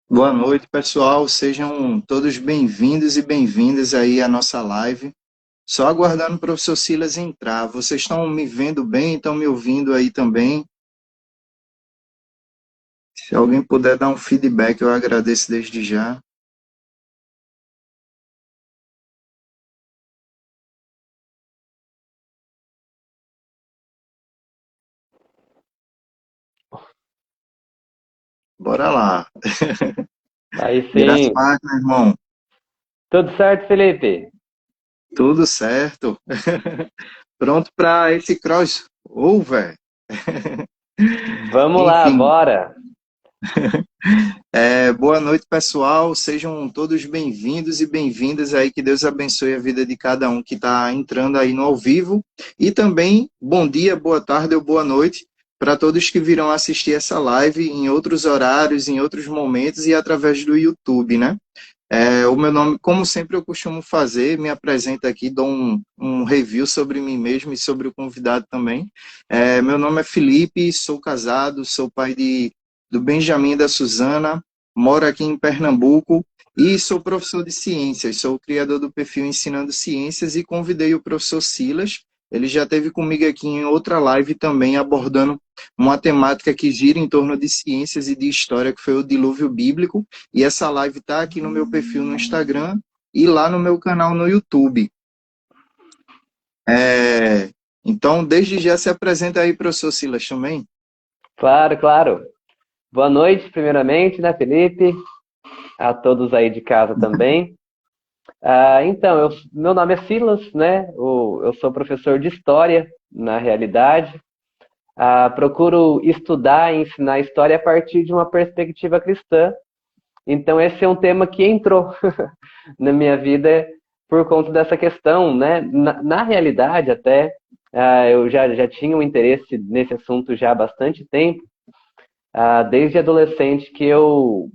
Boa noite, pessoal. Sejam todos bem-vindos e bem-vindas aí à nossa live. Só aguardando o professor Silas entrar. Vocês estão me vendo bem? Estão me ouvindo aí também? Se alguém puder dar um feedback, eu agradeço desde já. Bora lá. Aí Graças sim. a Deus, meu irmão. Tudo certo, Felipe? Tudo certo. Pronto para esse crossover. Vamos lá, Enfim, bora. boa noite, pessoal. Sejam todos bem-vindos e bem-vindas aí. Que Deus abençoe a vida de cada um que está entrando aí no ao vivo. E também bom dia, boa tarde ou boa noite para todos que virão assistir essa live em outros horários, em outros momentos e através do YouTube, né? O meu nome, como sempre eu costumo fazer, me apresento aqui, dou um review sobre mim mesmo e sobre o convidado também. Meu nome é Felipe, sou casado, sou pai do Benjamin e da Suzana, moro aqui em Pernambuco e sou professor de ciências, sou o criador do perfil Ensinando Ciências e convidei o professor Silas. Ele já esteve comigo aqui em outra live também abordando uma temática que gira em torno de ciências e de história, que foi o dilúvio bíblico. E essa live está aqui no meu perfil no Instagram e lá no meu canal no YouTube. É, então, desde já se apresenta aí, professor Silas, também. Claro, claro. Boa noite, primeiramente, né, Felipe? A todos aí de casa também. Então, meu nome é Silas, né? Eu sou professor de História, na realidade. Procuro estudar e ensinar História a partir de uma perspectiva cristã. Então, esse é um tema que entrou na minha vida por conta dessa questão, né? Na realidade, até, eu já tinha um interesse nesse assunto já há bastante tempo, desde adolescente que eu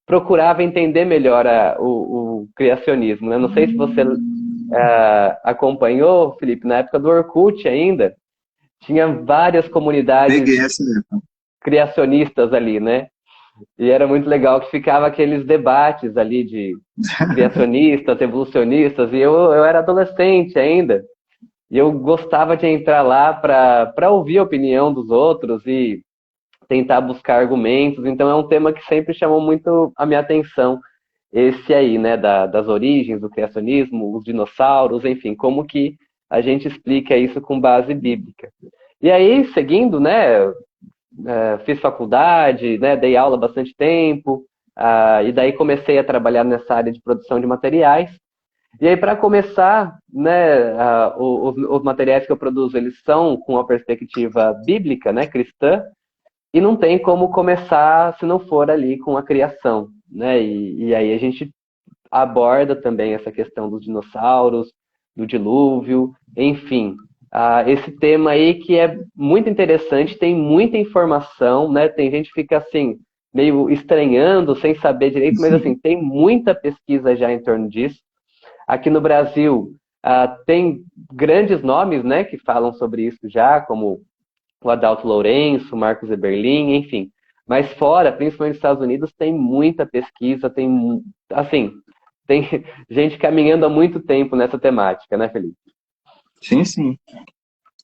procurava entender melhor o criacionismo, né? Não sei se você acompanhou, Felipe, na época do Orkut ainda, tinha várias comunidades Peguei essa época. criacionistas ali, né? E era muito legal que ficava aqueles debates ali de criacionistas, evolucionistas, e eu era adolescente ainda, e eu gostava de entrar lá para ouvir a opinião dos outros e tentar buscar argumentos, então é um tema que sempre chamou muito a minha atenção, esse aí, né, das origens do criacionismo, os dinossauros, enfim, como que a gente explica isso com base bíblica. E aí, seguindo, né, fiz faculdade, né, dei aula bastante tempo, e daí comecei a trabalhar nessa área de produção de materiais. E aí, para começar, né, os materiais que eu produzo, eles são com a perspectiva bíblica, né, cristã, e não tem como começar se não for ali com a criação, né? E aí a gente aborda também essa questão dos dinossauros, do dilúvio, enfim. Esse tema aí que é muito interessante, tem muita informação, né? Tem gente que fica assim, meio estranhando, sem saber direito, mas assim, tem muita pesquisa já em torno disso. Aqui no Brasil, tem grandes nomes, né, que falam sobre isso já, como o Adalto Lourenço, Marcos Eberlin, enfim. Mas fora, principalmente nos Estados Unidos, tem muita pesquisa, assim, tem gente caminhando há muito tempo nessa temática, né, Felipe? Sim, sim.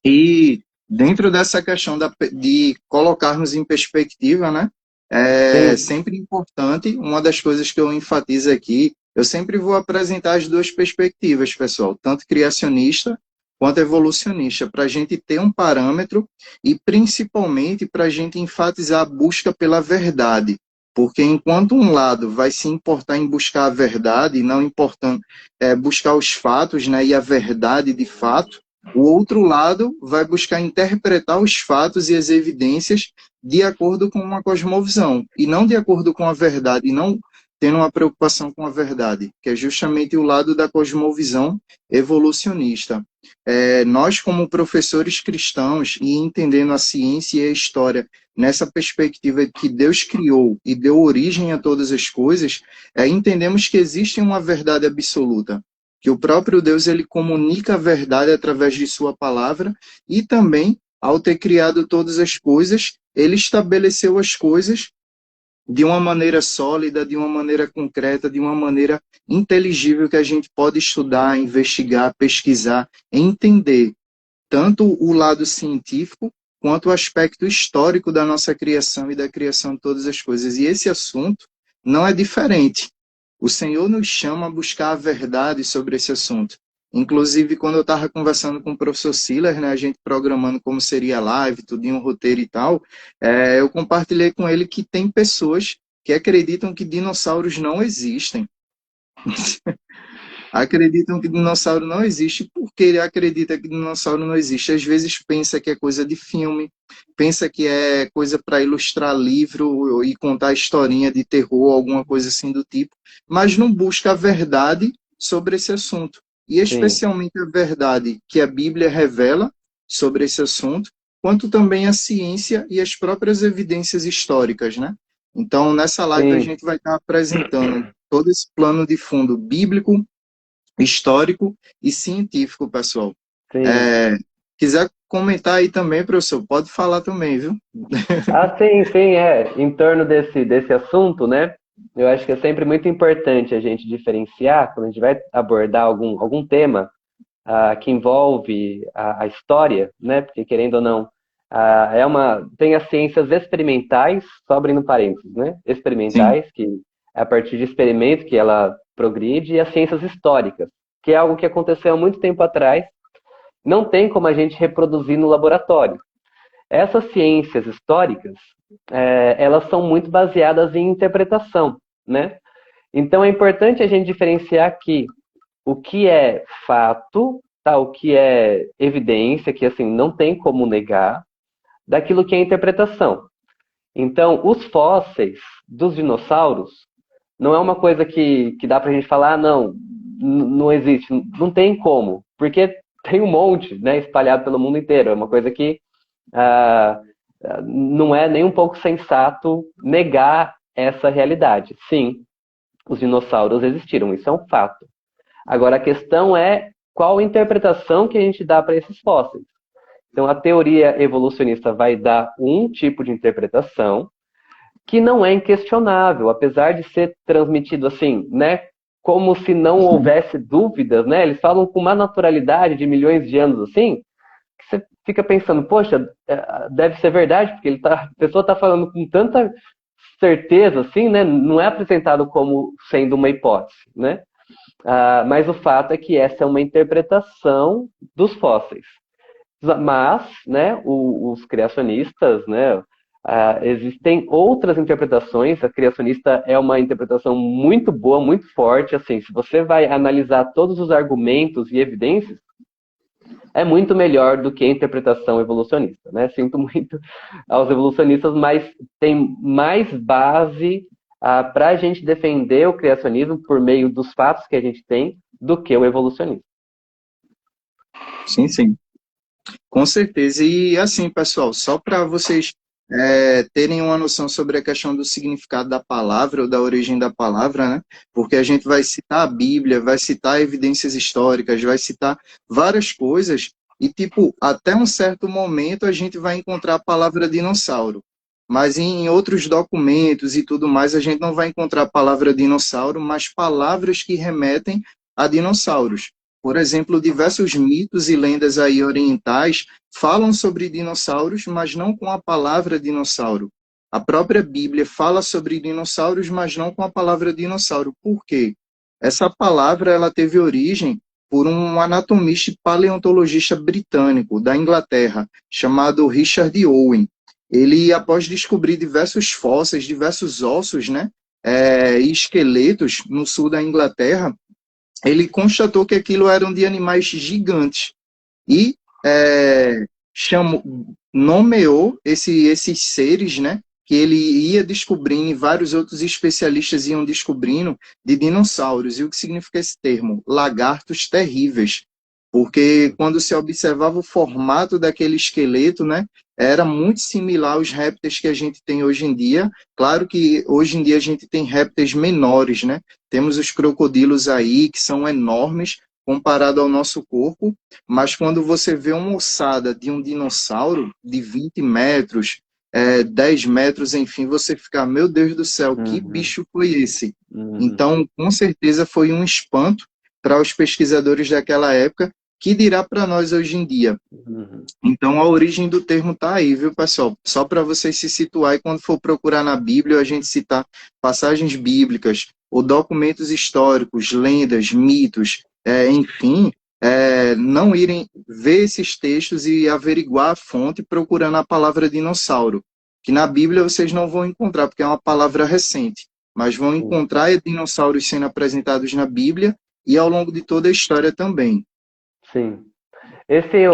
E dentro dessa questão de colocarmos em perspectiva, né? É Sim, sempre importante, uma das coisas que eu enfatizo aqui, eu sempre vou apresentar as duas perspectivas, pessoal, tanto criacionista quanto evolucionista, para a gente ter um parâmetro e principalmente para a gente enfatizar a busca pela verdade. Porque enquanto um lado vai se importar em buscar a verdade, não importando buscar os fatos, né, e a verdade de fato, o outro lado vai buscar interpretar os fatos e as evidências de acordo com uma cosmovisão, e não de acordo com a verdade, e não tendo uma preocupação com a verdade, que é justamente o lado da cosmovisão evolucionista. Nós, como professores cristãos, e entendendo a ciência e a história nessa perspectiva de que Deus criou e deu origem a todas as coisas, entendemos que existe uma verdade absoluta, que o próprio Deus ele comunica a verdade através de sua palavra e também, ao ter criado todas as coisas, ele estabeleceu as coisas de uma maneira sólida, de uma maneira concreta, de uma maneira inteligível que a gente pode estudar, investigar, pesquisar, entender tanto o lado científico quanto o aspecto histórico da nossa criação e da criação de todas as coisas. E esse assunto não é diferente. O Senhor nos chama a buscar a verdade sobre esse assunto. Inclusive, quando eu estava conversando com o professor Silas, né, a gente programando como seria a live, tudo em um roteiro e tal, eu compartilhei com ele que tem pessoas que acreditam que dinossauros não existem. Acreditam que dinossauro não existe. Porque ele acredita que dinossauro não existe? Às vezes pensa que é coisa de filme, pensa que é coisa para ilustrar livro e contar historinha de terror, alguma coisa assim do tipo, mas não busca a verdade sobre esse assunto. E Sim, especialmente a verdade que a Bíblia revela sobre esse assunto, quanto também a ciência e as próprias evidências históricas, né? Então, nessa live a sim, gente vai estar apresentando todo esse plano de fundo bíblico, histórico e científico, pessoal. sim. É, quiser comentar aí também, professor, pode falar também, viu? Ah, sim, sim, é. Em torno desse assunto, né? Eu acho que é sempre muito importante a gente diferenciar, quando a gente vai abordar algum tema que envolve a história, né? Porque, querendo ou não, tem as ciências experimentais, só abrindo parênteses, né? Sim, Experimentais, que é a partir de experimento que ela progride, e as ciências históricas, que é algo que aconteceu há muito tempo atrás, não tem como a gente reproduzir no laboratório. Essas ciências históricas, elas são muito baseadas em interpretação, né? Então é importante a gente diferenciar aqui o que é fato, tá? O que é evidência, que assim não tem como negar, daquilo que é interpretação. Então, os fósseis dos dinossauros não é uma coisa que dá pra gente falar, não, não existe, não tem como, porque tem um monte, né, espalhado pelo mundo inteiro. É uma coisa que ah, não é nem um pouco sensato negar essa realidade. Sim, os dinossauros existiram, isso é um fato. Agora, a questão é qual interpretação que a gente dá para esses fósseis. Então, a teoria evolucionista vai dar um tipo de interpretação que não é inquestionável, apesar de ser transmitido assim, né? Como se não houvesse dúvidas, né? Eles falam com uma naturalidade de milhões de anos assim, que você fica pensando, poxa, deve ser verdade, porque a pessoa está falando com tanta certeza assim, né? Não é apresentado como sendo uma hipótese, né? Mas o fato é que essa é uma interpretação dos fósseis. Mas, né, os criacionistas, né, existem outras interpretações. A criacionista é uma interpretação muito boa, muito forte. Assim, se você vai analisar todos os argumentos e evidências, é muito melhor do que a interpretação evolucionista, né? Sinto muito aos evolucionistas, mas tem mais base para a gente defender o criacionismo por meio dos fatos que a gente tem do que o evolucionismo. sim, sim. Com certeza. E assim, pessoal, só para vocês terem uma noção sobre a questão do significado da palavra ou da origem da palavra, né? Porque a gente vai citar a Bíblia, vai citar evidências históricas, vai citar várias coisas, e, tipo, até um certo momento a gente vai encontrar a palavra dinossauro. Mas em outros documentos e tudo mais, a gente não vai encontrar a palavra dinossauro, mas palavras que remetem a dinossauros. Por exemplo, diversos mitos e lendas aí orientais falam sobre dinossauros, mas não com a palavra dinossauro. A própria Bíblia fala sobre dinossauros, mas não com a palavra dinossauro. Por quê? Essa palavra ela teve origem por um anatomista e paleontologista britânico da Inglaterra, chamado Richard Owen. Ele, após descobrir diversos fósseis, diversos ossos, né, e esqueletos no sul da Inglaterra, ele constatou que aquilo eram de animais gigantes e nomeou esses seres, né, que ele ia descobrindo e vários outros especialistas iam descobrindo de dinossauros. E o que significa esse termo? Lagartos terríveis. Porque quando se observava o formato daquele esqueleto, né, era muito similar aos répteis que a gente tem hoje em dia. Claro que hoje em dia a gente tem répteis menores, né? Temos os crocodilos aí, que são enormes comparado ao nosso corpo, mas quando você vê uma ossada de um dinossauro de 20 metros, 10 metros, enfim, você fica, meu Deus do céu, que bicho foi esse? Então, com certeza foi um espanto para os pesquisadores daquela época, que dirá para nós hoje em dia. Então, a origem do termo está aí, viu, pessoal? Só para vocês se situar e quando for procurar na Bíblia, a gente citar passagens bíblicas ou documentos históricos, lendas, mitos, enfim, não irem ver esses textos e averiguar a fonte procurando a palavra dinossauro, que na Bíblia vocês não vão encontrar, porque é uma palavra recente, mas vão encontrar dinossauros sendo apresentados na Bíblia e ao longo de toda a história também. Sim. Esse é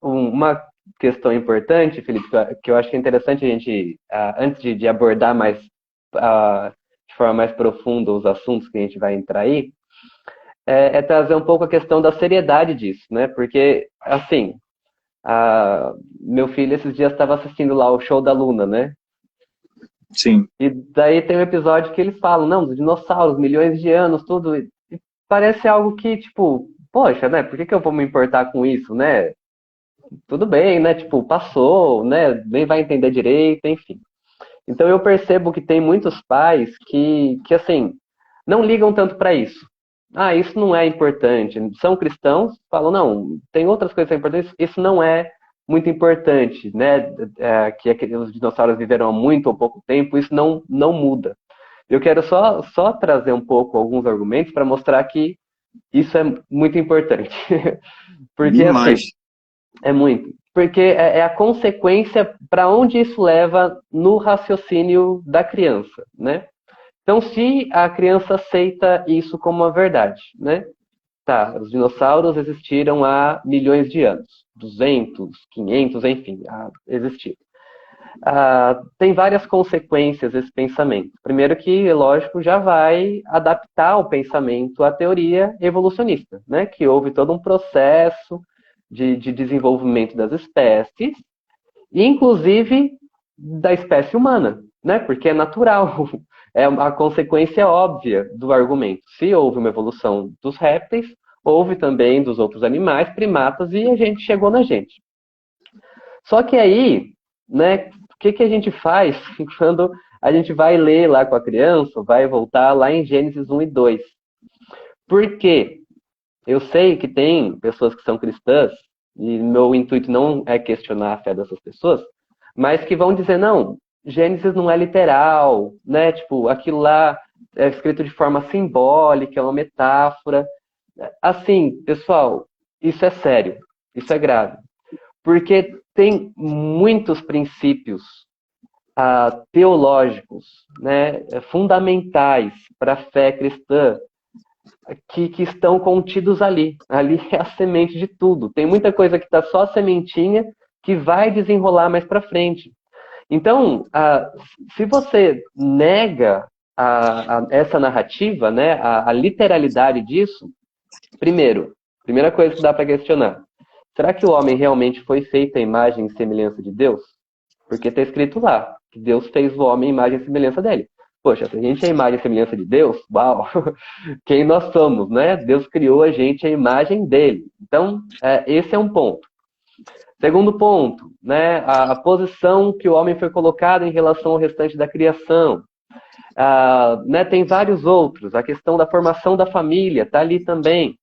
uma questão importante, Felipe, que eu acho que é interessante a gente, antes de abordar mais, de forma mais profunda os assuntos que a gente vai entrar aí, é trazer um pouco a questão da seriedade disso, né? Porque, assim, meu filho esses dias estava assistindo lá o show da Luna, né? Sim. E daí tem um episódio que eles falam, não, dos dinossauros, milhões de anos, tudo. E parece algo que, tipo, poxa, né? Por que eu vou me importar com isso, né? Tudo bem, né? Tipo, passou, né? Nem vai entender direito, enfim. Então eu percebo que tem muitos pais que assim, não ligam tanto para isso. Isso não é importante. São cristãos, falam, não, tem outras coisas que são importantes, isso não é muito importante, né? Que os dinossauros viveram há muito ou pouco tempo, isso não muda. Eu quero só trazer um pouco alguns argumentos para mostrar que isso é muito importante. Porque, Demais. assim, é muito. Porque é a consequência para onde isso leva no raciocínio da criança, né? Então, se a criança aceita isso como uma verdade, né? Tá, os dinossauros existiram há milhões de anos. 200, 500, enfim, existiram. Tem várias consequências esse pensamento. Primeiro que, lógico, já vai adaptar o pensamento à teoria evolucionista, né? Que houve todo um processo de desenvolvimento das espécies, e inclusive da espécie humana, né? Porque é natural, é a consequência óbvia do argumento. Se houve uma evolução dos répteis, houve também dos outros animais, primatas, e a gente chegou na gente. Só que aí, né, o que a gente faz quando a gente vai ler lá com a criança, vai voltar lá em Gênesis 1 e 2? Por quê? Eu sei que tem pessoas que são cristãs, e meu intuito não é questionar a fé dessas pessoas, mas que vão dizer, não, Gênesis não é literal, né? Tipo, aquilo lá é escrito de forma simbólica, é uma metáfora. Assim, pessoal, isso é sério, isso é grave. Porque tem muitos princípios teológicos, né, fundamentais para a fé cristã, que estão contidos ali. Ali é a semente de tudo. Tem muita coisa que está só a sementinha que vai desenrolar mais para frente. Então, se você nega essa narrativa, né, a literalidade disso, primeira coisa que dá para questionar, será que o homem realmente foi feito à imagem e semelhança de Deus? Porque está escrito lá que Deus fez o homem à imagem e semelhança dele. Poxa, se a gente é a imagem e semelhança de Deus, uau, quem nós somos, né? Deus criou a gente à imagem dele. Então, esse é um ponto. Segundo ponto, né? A posição que o homem foi colocado em relação ao restante da criação. Né? Tem vários outros. A questão da formação da família está ali também.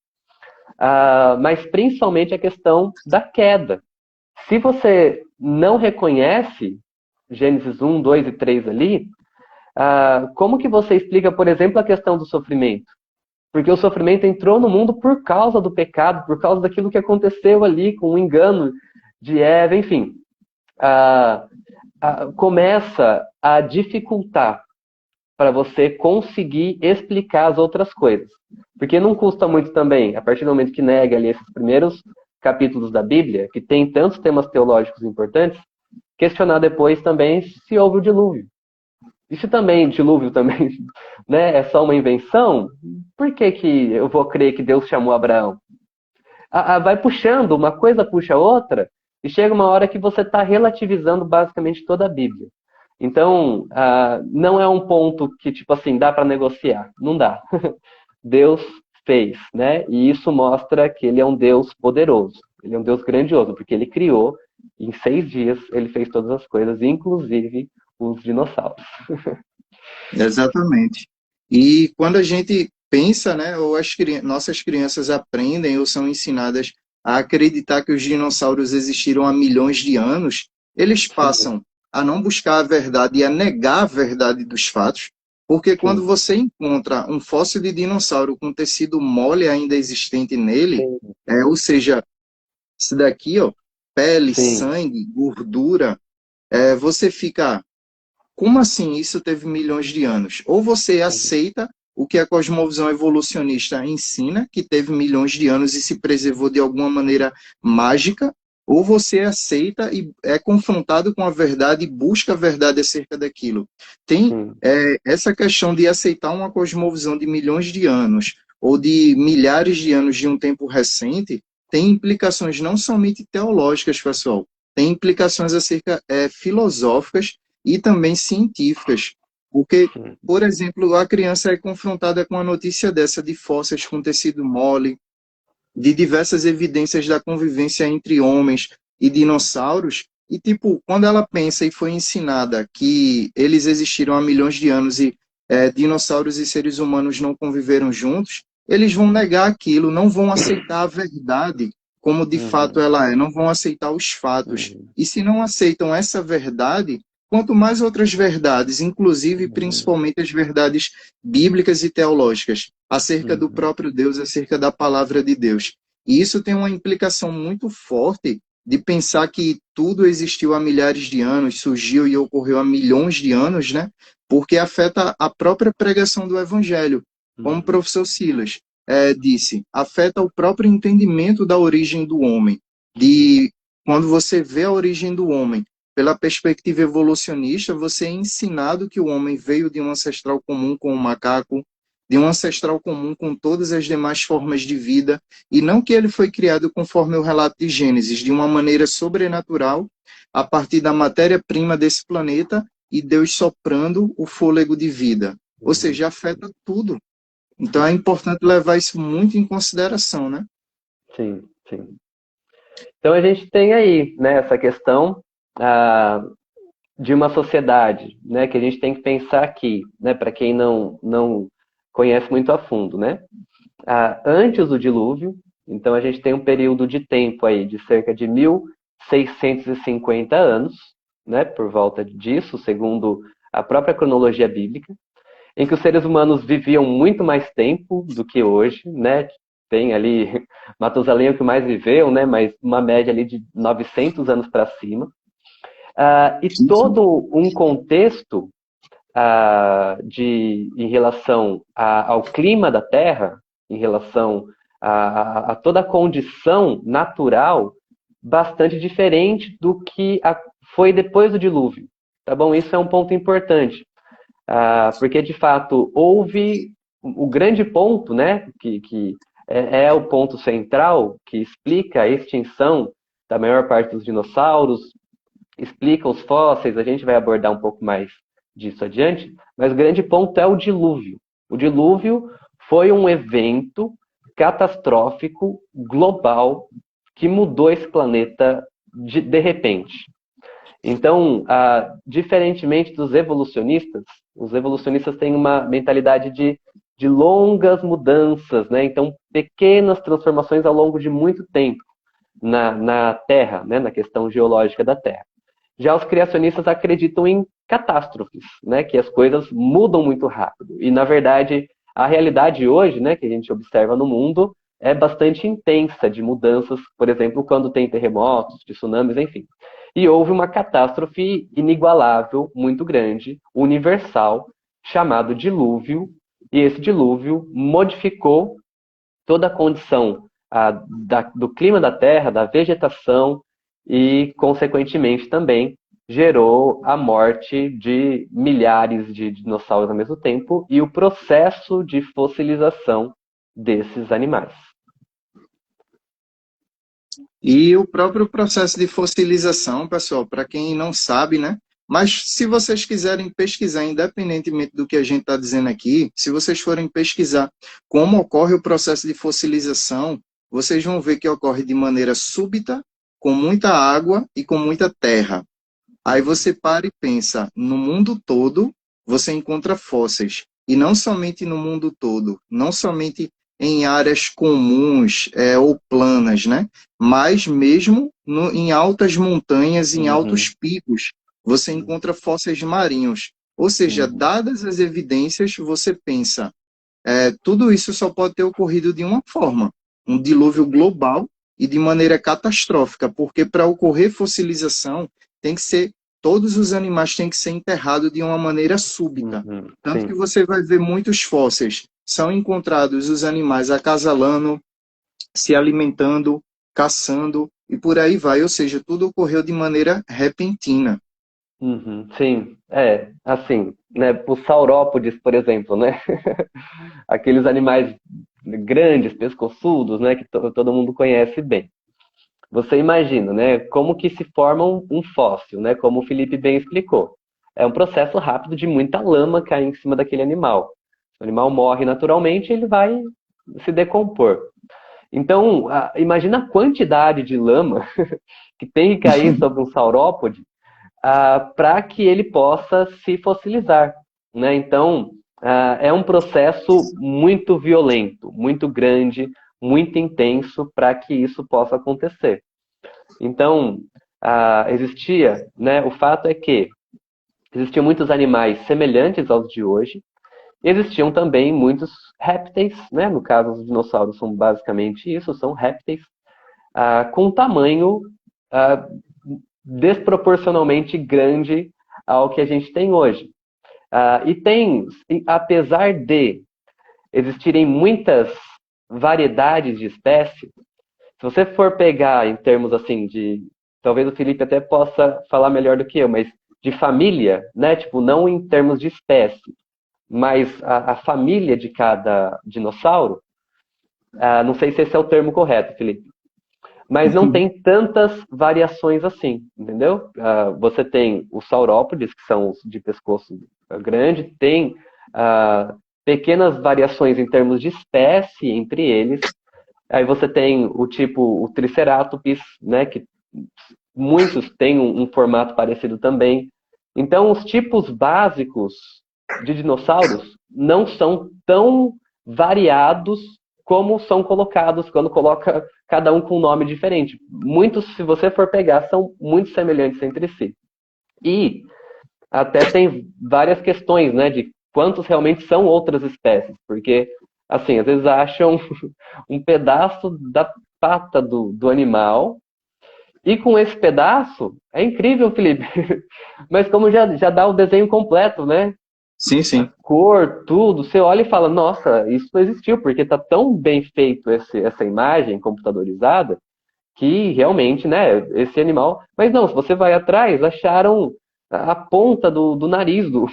Mas principalmente a questão da queda. Se você não reconhece Gênesis 1, 2 e 3 ali, como que você explica, por exemplo, a questão do sofrimento? Porque o sofrimento entrou no mundo por causa do pecado, por causa daquilo que aconteceu ali, com o engano de Eva, enfim. Começa a dificultar para você conseguir explicar as outras coisas. Porque não custa muito também, a partir do momento que nega ali esses primeiros capítulos da Bíblia, que tem tantos temas teológicos importantes, questionar depois também se houve o dilúvio. E se também, dilúvio também, né, é só uma invenção, por que eu vou crer que Deus chamou Abraão? Vai puxando, uma coisa puxa a outra, e chega uma hora que você está relativizando basicamente toda a Bíblia. Então, não é um ponto que, tipo assim, dá para negociar. Não dá. Deus fez, né? E isso mostra que ele é um Deus poderoso. Ele é um Deus grandioso, porque ele criou Em 6 dias ele fez todas as coisas, inclusive os dinossauros. Exatamente. E quando a gente pensa, né, ou nossas crianças aprendem ou são ensinadas a acreditar que os dinossauros existiram há milhões de anos, eles Sim, passam a não buscar a verdade e a negar a verdade dos fatos, porque quando sim, você encontra um fóssil de dinossauro com tecido mole ainda existente nele, sim, ou seja, isso daqui, ó, pele, sim, sangue, gordura, você fica como assim isso teve milhões de anos? Ou você sim, aceita o que a cosmovisão evolucionista ensina, que teve milhões de anos e se preservou de alguma maneira mágica, ou você aceita e é confrontado com a verdade e busca a verdade acerca daquilo. Tem sim, essa questão de aceitar uma cosmovisão de milhões de anos ou de milhares de anos de um tempo recente, tem implicações não somente teológicas, pessoal, tem implicações acerca filosóficas e também científicas. Porque, sim, por exemplo, a criança é confrontada com a notícia dessa de fósseis com tecido mole, de diversas evidências da convivência entre homens e dinossauros, e tipo, quando ela pensa e foi ensinada que eles existiram há milhões de anos e dinossauros e seres humanos não conviveram juntos, eles vão negar aquilo, não vão aceitar a verdade como de fato uhum, ela é, não vão aceitar os fatos. uhum, E se não aceitam essa verdade, quanto mais outras verdades, inclusive uhum, principalmente as verdades bíblicas e teológicas, acerca do uhum, próprio Deus, acerca da palavra de Deus. E isso tem uma implicação muito forte de pensar que tudo existiu há milhares de anos, surgiu e ocorreu há milhões de anos, né? Porque afeta a própria pregação do evangelho. Como o uhum, professor Silas disse, afeta o próprio entendimento da origem do homem. De quando você vê a origem do homem pela perspectiva evolucionista, você é ensinado que o homem veio de um ancestral comum com o macaco, de um ancestral comum com todas as demais formas de vida, e não que ele foi criado conforme o relato de Gênesis, de uma maneira sobrenatural, a partir da matéria-prima desse planeta e Deus soprando o fôlego de vida. Ou uhum. seja, afeta tudo. Então é importante levar isso muito em consideração, né? Sim, sim. Então a gente tem aí, né, essa questão ah, de uma sociedade, né, que a gente tem que pensar aqui, né, para quem não conhece muito a fundo, né? Antes do dilúvio, então a gente tem um período de tempo aí de cerca de 1650 anos, né, por volta disso, segundo a própria cronologia bíblica, em que os seres humanos viviam muito mais tempo do que hoje, né? Tem ali Matusalém é o que mais viveu, né? Mas uma média ali de 900 anos para cima. E Sim, sim. todo um contexto em relação ao clima da Terra, em relação a toda a condição natural, bastante diferente do que foi depois do dilúvio. Tá bom? Isso é um ponto importante. Porque, de fato, houve o grande ponto, né, que é o ponto central, que explica a extinção da maior parte dos dinossauros, explica os fósseis, a gente vai abordar um pouco mais disso adiante, mas o grande ponto é o dilúvio. O dilúvio foi um evento catastrófico, global, que mudou esse planeta de repente. Então, diferentemente dos evolucionistas, os evolucionistas têm uma mentalidade de longas mudanças, né? Então, pequenas transformações ao longo de muito tempo na Terra, né? Na questão geológica da Terra. Já os criacionistas acreditam em catástrofes, né? Que as coisas mudam muito rápido. E, na verdade, a realidade hoje, né, que a gente observa no mundo, é bastante intensa de mudanças, por exemplo, quando tem terremotos, tsunamis, enfim. E houve uma catástrofe inigualável, muito grande, universal, chamado dilúvio, e esse dilúvio modificou toda a condição do clima da Terra, da vegetação, e, consequentemente, também gerou a morte de milhares de dinossauros ao mesmo tempo e o processo de fossilização desses animais. E o próprio processo de fossilização, pessoal, para quem não sabe, né? Mas se vocês quiserem pesquisar, independentemente do que a gente está dizendo aqui, se vocês forem pesquisar como ocorre o processo de fossilização, vocês vão ver que ocorre de maneira súbita, com muita água e com muita terra. Aí você para e pensa, no mundo todo você encontra fósseis, e não somente no mundo todo, não somente em áreas comuns ou planas, né? Mas mesmo em altas montanhas, em Uhum. altos picos, você encontra fósseis marinhos. Ou seja, Uhum. dadas as evidências, você pensa, tudo isso só pode ter ocorrido de uma forma, um dilúvio global e de maneira catastrófica, porque para ocorrer fossilização, tem que ser, todos os animais têm que ser enterrados de uma maneira súbita. Uhum. Tanto que Sim. você vai ver muitos fósseis, são encontrados os animais acasalando, se alimentando, caçando, e por aí vai, ou seja, tudo ocorreu de maneira repentina. Uhum. Sim. É, assim, né? Os saurópodes, por exemplo, né? Aqueles animais grandes, pescoçudos, né? Que todo mundo conhece bem. Você imagina, né? Como que se forma um fóssil, né? Como o Felipe bem explicou. É um processo rápido de muita lama cair em cima daquele animal. O animal morre naturalmente, ele vai se decompor. Então, imagina a quantidade de lama que tem que cair sobre um saurópode para que ele possa se fossilizar, né? Então, é um processo muito violento, muito grande, muito intenso para que isso possa acontecer. Então, existia, né? O fato é que existiam muitos animais semelhantes aos de hoje, e existiam também muitos répteis, né? No caso, os dinossauros são basicamente isso, são répteis com tamanho ah, desproporcionalmente grande ao que a gente tem hoje. Apesar de existirem muitas variedades de espécies, se você for pegar em termos assim de, talvez o Felipe até possa falar melhor do que eu, mas de família, né? Tipo, não em termos de espécie, mas a família de cada dinossauro, não sei se esse é o termo correto, Felipe, mas não tem tantas variações assim, entendeu? Você tem os saurópodes, que são os de pescoço grande, tem pequenas variações em termos de espécie entre eles. Aí você tem o Triceratops, né, que muitos têm um formato parecido também. Então, os tipos básicos de dinossauros não são tão variados como são colocados quando coloca cada um com um nome diferente. Muitos, se você for pegar, são muito semelhantes entre si. E até tem várias questões, né, de quantos realmente são outras espécies, porque, assim, às vezes acham um pedaço da pata do animal, e com esse pedaço, é incrível, Felipe, mas como já dá o desenho completo, né? Sim, A sim. cor, tudo, você olha e fala, nossa, isso não existiu, porque está tão bem feito essa imagem computadorizada que realmente, né, esse animal. Mas não, se você vai atrás, acharam a ponta do nariz do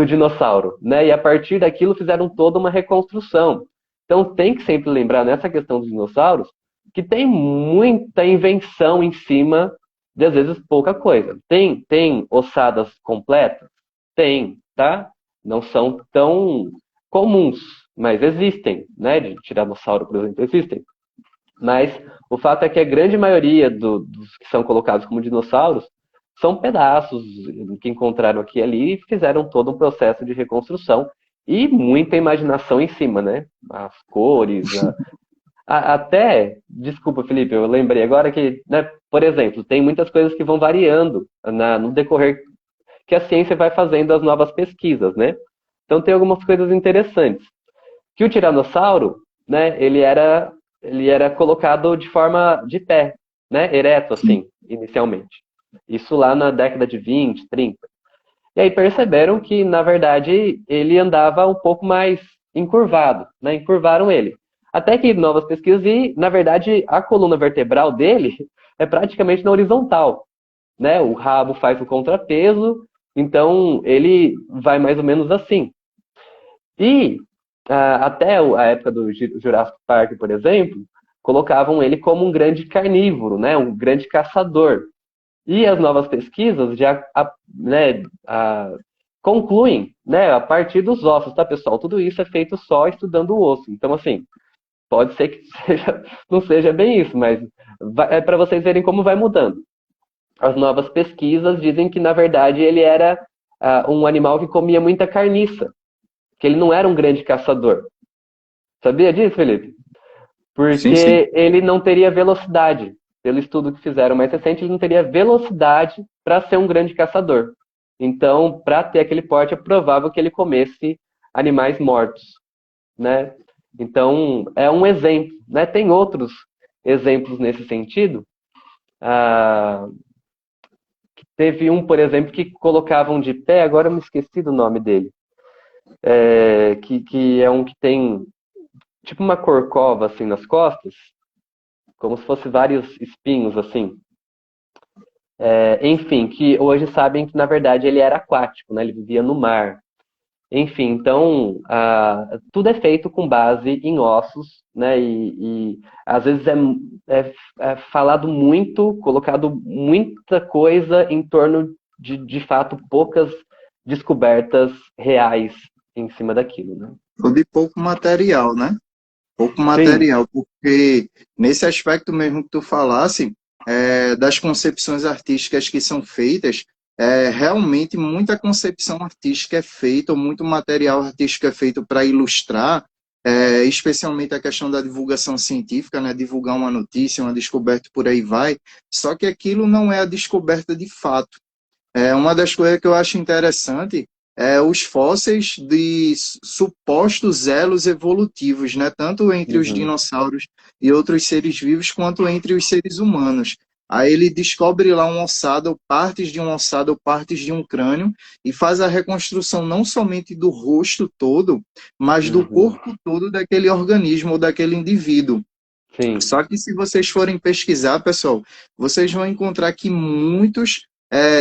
dinossauro, né? E a partir daquilo fizeram toda uma reconstrução. Então tem que sempre lembrar nessa questão dos dinossauros que tem muita invenção em cima de às vezes pouca coisa. Tem ossadas completas? Tem, tá? Não são tão comuns, mas existem, né? De tiranossauro, por exemplo, existem. Mas o fato é que a grande maioria dos que são colocados como dinossauros são pedaços que encontraram aqui e ali e fizeram todo um processo de reconstrução e muita imaginação em cima, né? As cores, até, desculpa, Felipe, eu lembrei agora que, né, por exemplo, tem muitas coisas que vão variando no decorrer que a ciência vai fazendo as novas pesquisas, né? Então tem algumas coisas interessantes. Que o tiranossauro, né, ele era colocado de forma de pé, né, ereto Sim. assim, inicialmente. Isso lá na década de 20, 30. E aí perceberam que, na verdade, ele andava um pouco mais encurvado, né? Encurvaram ele. Até que novas pesquisas e, na verdade, a coluna vertebral dele é praticamente na horizontal, né? O rabo faz o contrapeso, então ele vai mais ou menos assim. E até a época do Jurassic Park, por exemplo, colocavam ele como um grande carnívoro, né? Um grande caçador. E as novas pesquisas já né, concluem, né, a partir dos ossos, tá, pessoal? Tudo isso é feito só estudando o osso. Então, assim, Pode ser que não seja bem isso, mas é para vocês verem como vai mudando. As novas pesquisas dizem que, na verdade, ele era um animal que comia muita carniça, que ele não era um grande caçador. Sabia disso, Felipe? Sim, sim. Porque ele não teria velocidade. Pelo estudo que fizeram mais recente, ele não teria velocidade para ser um grande caçador. Então, para ter aquele porte, é provável que ele comesse animais mortos, né? Então, é um exemplo, né? Tem outros exemplos nesse sentido. Ah, teve um, por exemplo, que colocavam de pé, agora eu me esqueci do nome dele, que é um que tem tipo uma corcova assim nas costas, como se fosse vários espinhos assim. Enfim, que hoje sabem que na verdade ele era aquático, né? Ele vivia no mar. Enfim, então tudo é feito com base em ossos, né? E às vezes é falado muito, colocado muita coisa em torno de fato poucas descobertas reais em cima daquilo, né? Ou de pouco material, né? Pouco Sim. material, porque nesse aspecto mesmo que tu falasse, das concepções artísticas que são feitas, realmente muita concepção artística é feita, ou muito material artístico é feito para ilustrar, especialmente a questão da divulgação científica, né? Divulgar uma notícia, uma descoberta, por aí vai, só que aquilo não é a descoberta de fato. Uma das coisas que eu acho interessante é os fósseis de supostos elos evolutivos, né? Tanto entre os Uhum. dinossauros e outros seres vivos, quanto entre os seres humanos. Aí ele descobre lá um ossado, ou partes de um ossado, ou partes de um crânio, e faz a reconstrução não somente do rosto todo, mas do Uhum. corpo todo daquele organismo ou daquele indivíduo. Sim. Só que se vocês forem pesquisar, pessoal, vocês vão encontrar que muitos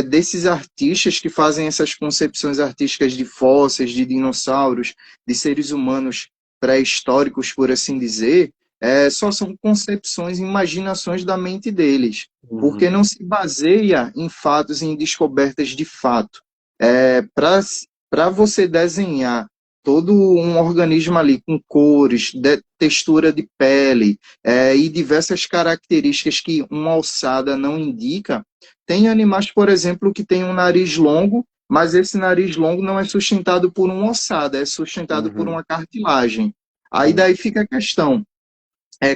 desses artistas que fazem essas concepções artísticas de fósseis, de dinossauros, de seres humanos pré-históricos, por assim dizer, só são concepções, imaginações da mente deles, porque Uhum. não se baseia em fatos, em descobertas de fato. Para você desenhar todo um organismo ali com cores, textura de pele, e diversas características que uma ossada não indica. Tem animais, por exemplo, que têm um nariz longo, mas esse nariz longo não é sustentado por uma ossada, é sustentado por Uhum. uma cartilagem. Aí Sim. daí fica a questão.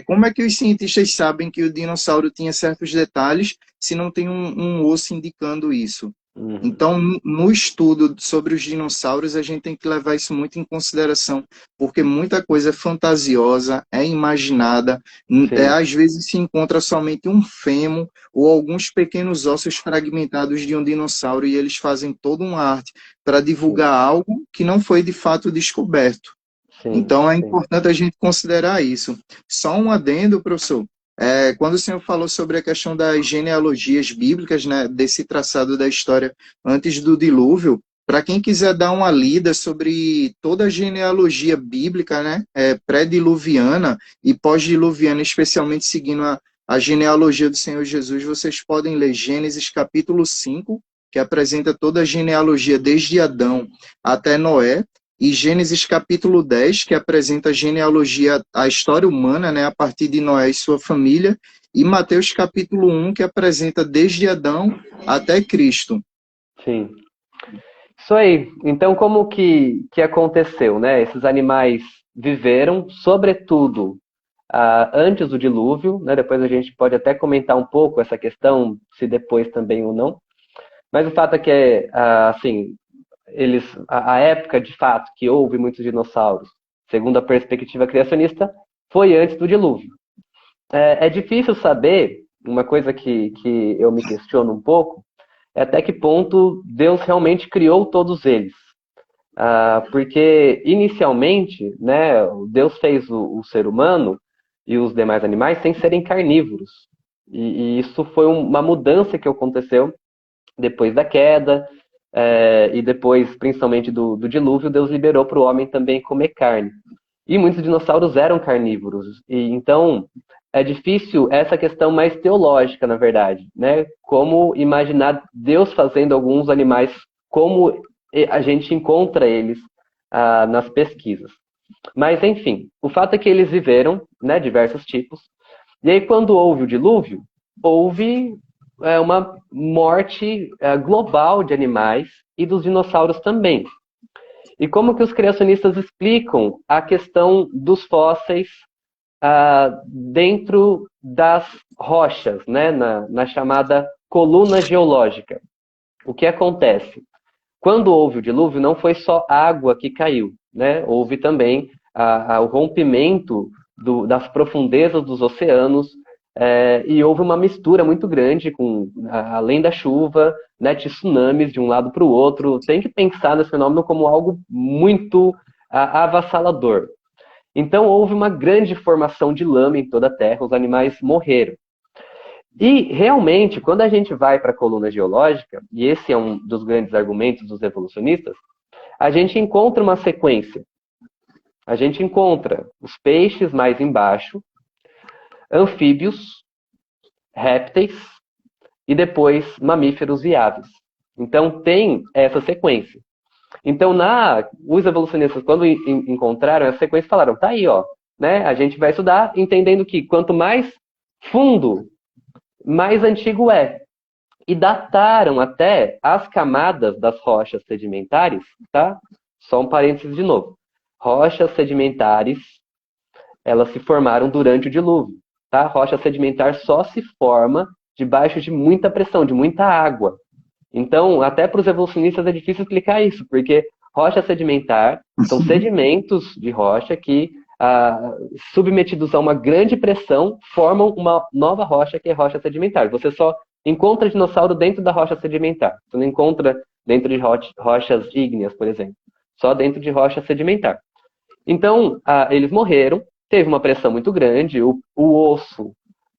Como é que os cientistas sabem que o dinossauro tinha certos detalhes se não tem um osso indicando isso? Uhum. Então, no estudo sobre os dinossauros, a gente tem que levar isso muito em consideração, porque muita coisa é fantasiosa, é imaginada, Sim. às vezes se encontra somente um fêmur ou alguns pequenos ossos fragmentados de um dinossauro e eles fazem toda uma arte para Sim. divulgar algo que não foi de fato descoberto. Sim. Então, é Sim. importante a gente considerar isso. Só um adendo, professor. Quando o senhor falou sobre a questão das genealogias bíblicas, né, desse traçado da história antes do dilúvio, para quem quiser dar uma lida sobre toda a genealogia bíblica, né, pré-diluviana e pós-diluviana, especialmente seguindo a genealogia do Senhor Jesus, vocês podem ler Gênesis capítulo 5, que apresenta toda a genealogia desde Adão até Noé, e Gênesis capítulo 10, que apresenta a genealogia, a história humana, né, a partir de Noé e sua família, e Mateus capítulo 1, que apresenta desde Adão até Cristo. Sim. Isso aí. Então, como que aconteceu, né? Esses animais viveram, sobretudo, antes do dilúvio, né? Depois a gente pode até comentar um pouco essa questão, se depois também ou não. Mas o fato é que, assim, a época de fato que houve muitos dinossauros, segundo a perspectiva criacionista, foi antes do dilúvio. É difícil saber, uma coisa que eu me questiono um pouco, é até que ponto Deus realmente criou todos eles. Porque inicialmente, né, Deus fez o ser humano e os demais animais sem serem carnívoros. E isso foi uma mudança que aconteceu depois da queda, e depois, principalmente do dilúvio, Deus liberou para o homem também comer carne. E muitos dinossauros eram carnívoros. E então é difícil essa questão mais teológica, na verdade, né? Como imaginar Deus fazendo alguns animais como a gente encontra eles nas pesquisas. Mas, enfim, o fato é que eles viveram, né, diversos tipos. E aí, quando houve o dilúvio, houve uma morte global de animais e dos dinossauros também. E como que os criacionistas explicam a questão dos fósseis dentro das rochas, né, na chamada coluna geológica? O que acontece? Quando houve o dilúvio, não foi só água que caiu, né? Houve também o rompimento das profundezas dos oceanos, e houve uma mistura muito grande, além da chuva, né, de tsunamis de um lado para o outro. Tem que pensar nesse fenômeno como algo muito avassalador. Então houve uma grande formação de lama em toda a Terra, os animais morreram. E, realmente, quando a gente vai para a coluna geológica, e esse é um dos grandes argumentos dos evolucionistas, a gente encontra uma sequência. A gente encontra os peixes mais embaixo, anfíbios, répteis e depois mamíferos e aves. Então, tem essa sequência. Então, os evolucionistas, quando encontraram essa sequência, falaram, tá aí, ó, né? A gente vai estudar entendendo que quanto mais fundo, mais antigo é. E dataram até as camadas das rochas sedimentares, tá? Só um parênteses de novo. Rochas sedimentares, elas se formaram durante o dilúvio, tá? Rocha sedimentar só se forma debaixo de muita pressão, de muita água. Então, até para os evolucionistas é difícil explicar isso, porque rocha sedimentar são sedimentos de rocha que, submetidos a uma grande pressão, formam uma nova rocha, que é rocha sedimentar. Você só encontra dinossauro dentro da rocha sedimentar. Você não encontra dentro de rochas ígneas, por exemplo. Só dentro de rocha sedimentar. Então, eles morreram, teve uma pressão muito grande, o osso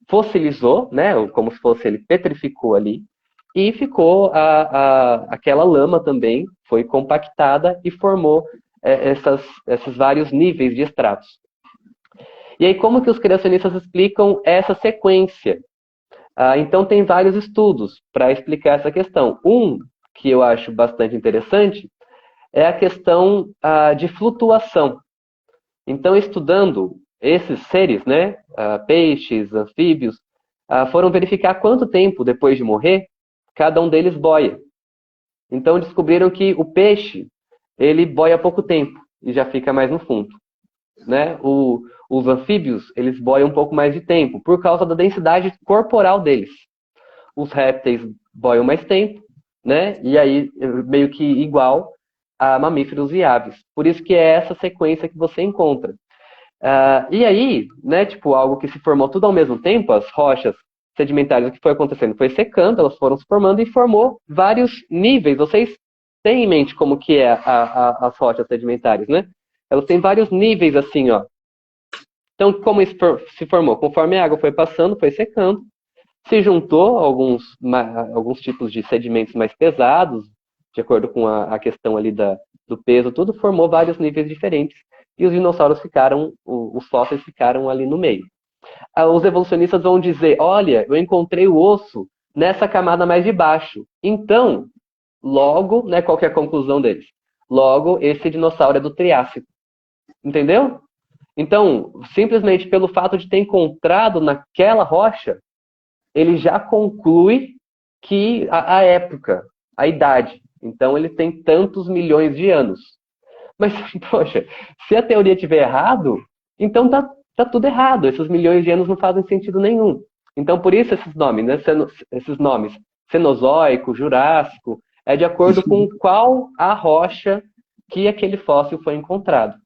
fossilizou, né, como se fosse ele petrificou ali, e ficou aquela lama também, foi compactada e formou esses vários níveis de estratos. E aí, como que os criacionistas explicam essa sequência? Então, tem vários estudos para explicar essa questão. Um que eu acho bastante interessante é a questão de flutuação. Então, estudando esses seres, né, peixes, anfíbios, foram verificar quanto tempo depois de morrer cada um deles boia. Então, descobriram que o peixe, ele boia pouco tempo e já fica mais no fundo. Né? Os anfíbios, eles boiam um pouco mais de tempo, por causa da densidade corporal deles. Os répteis boiam mais tempo, né? E aí, meio que igual a mamíferos e aves. Por isso que é essa sequência que você encontra. E aí, né, tipo, algo que se formou tudo ao mesmo tempo, as rochas sedimentares, o que foi acontecendo? Foi secando, elas foram se formando e formou vários níveis. Vocês têm em mente como que é as rochas sedimentares, né? Elas têm vários níveis assim, ó. Então, como isso se formou? Conforme a água foi passando, foi secando, se juntou alguns tipos de sedimentos mais pesados, de acordo com a questão ali do peso, tudo formou vários níveis diferentes. E os dinossauros ficaram, os fósseis ficaram ali no meio. Os evolucionistas vão dizer, olha, eu encontrei o osso nessa camada mais de baixo. Então, logo, né, qual que é a conclusão deles? Logo, esse dinossauro é do Triássico. Entendeu? Então, simplesmente pelo fato de ter encontrado naquela rocha, ele já conclui que a época, a idade. Então, ele tem tantos milhões de anos. Mas, poxa, se a teoria estiver errado, então tá tudo errado. Esses milhões de anos não fazem sentido nenhum. Então, por isso esses nomes, né? Esses nomes, Cenozoico, Jurássico, é de acordo com qual a rocha que aquele fóssil foi encontrado.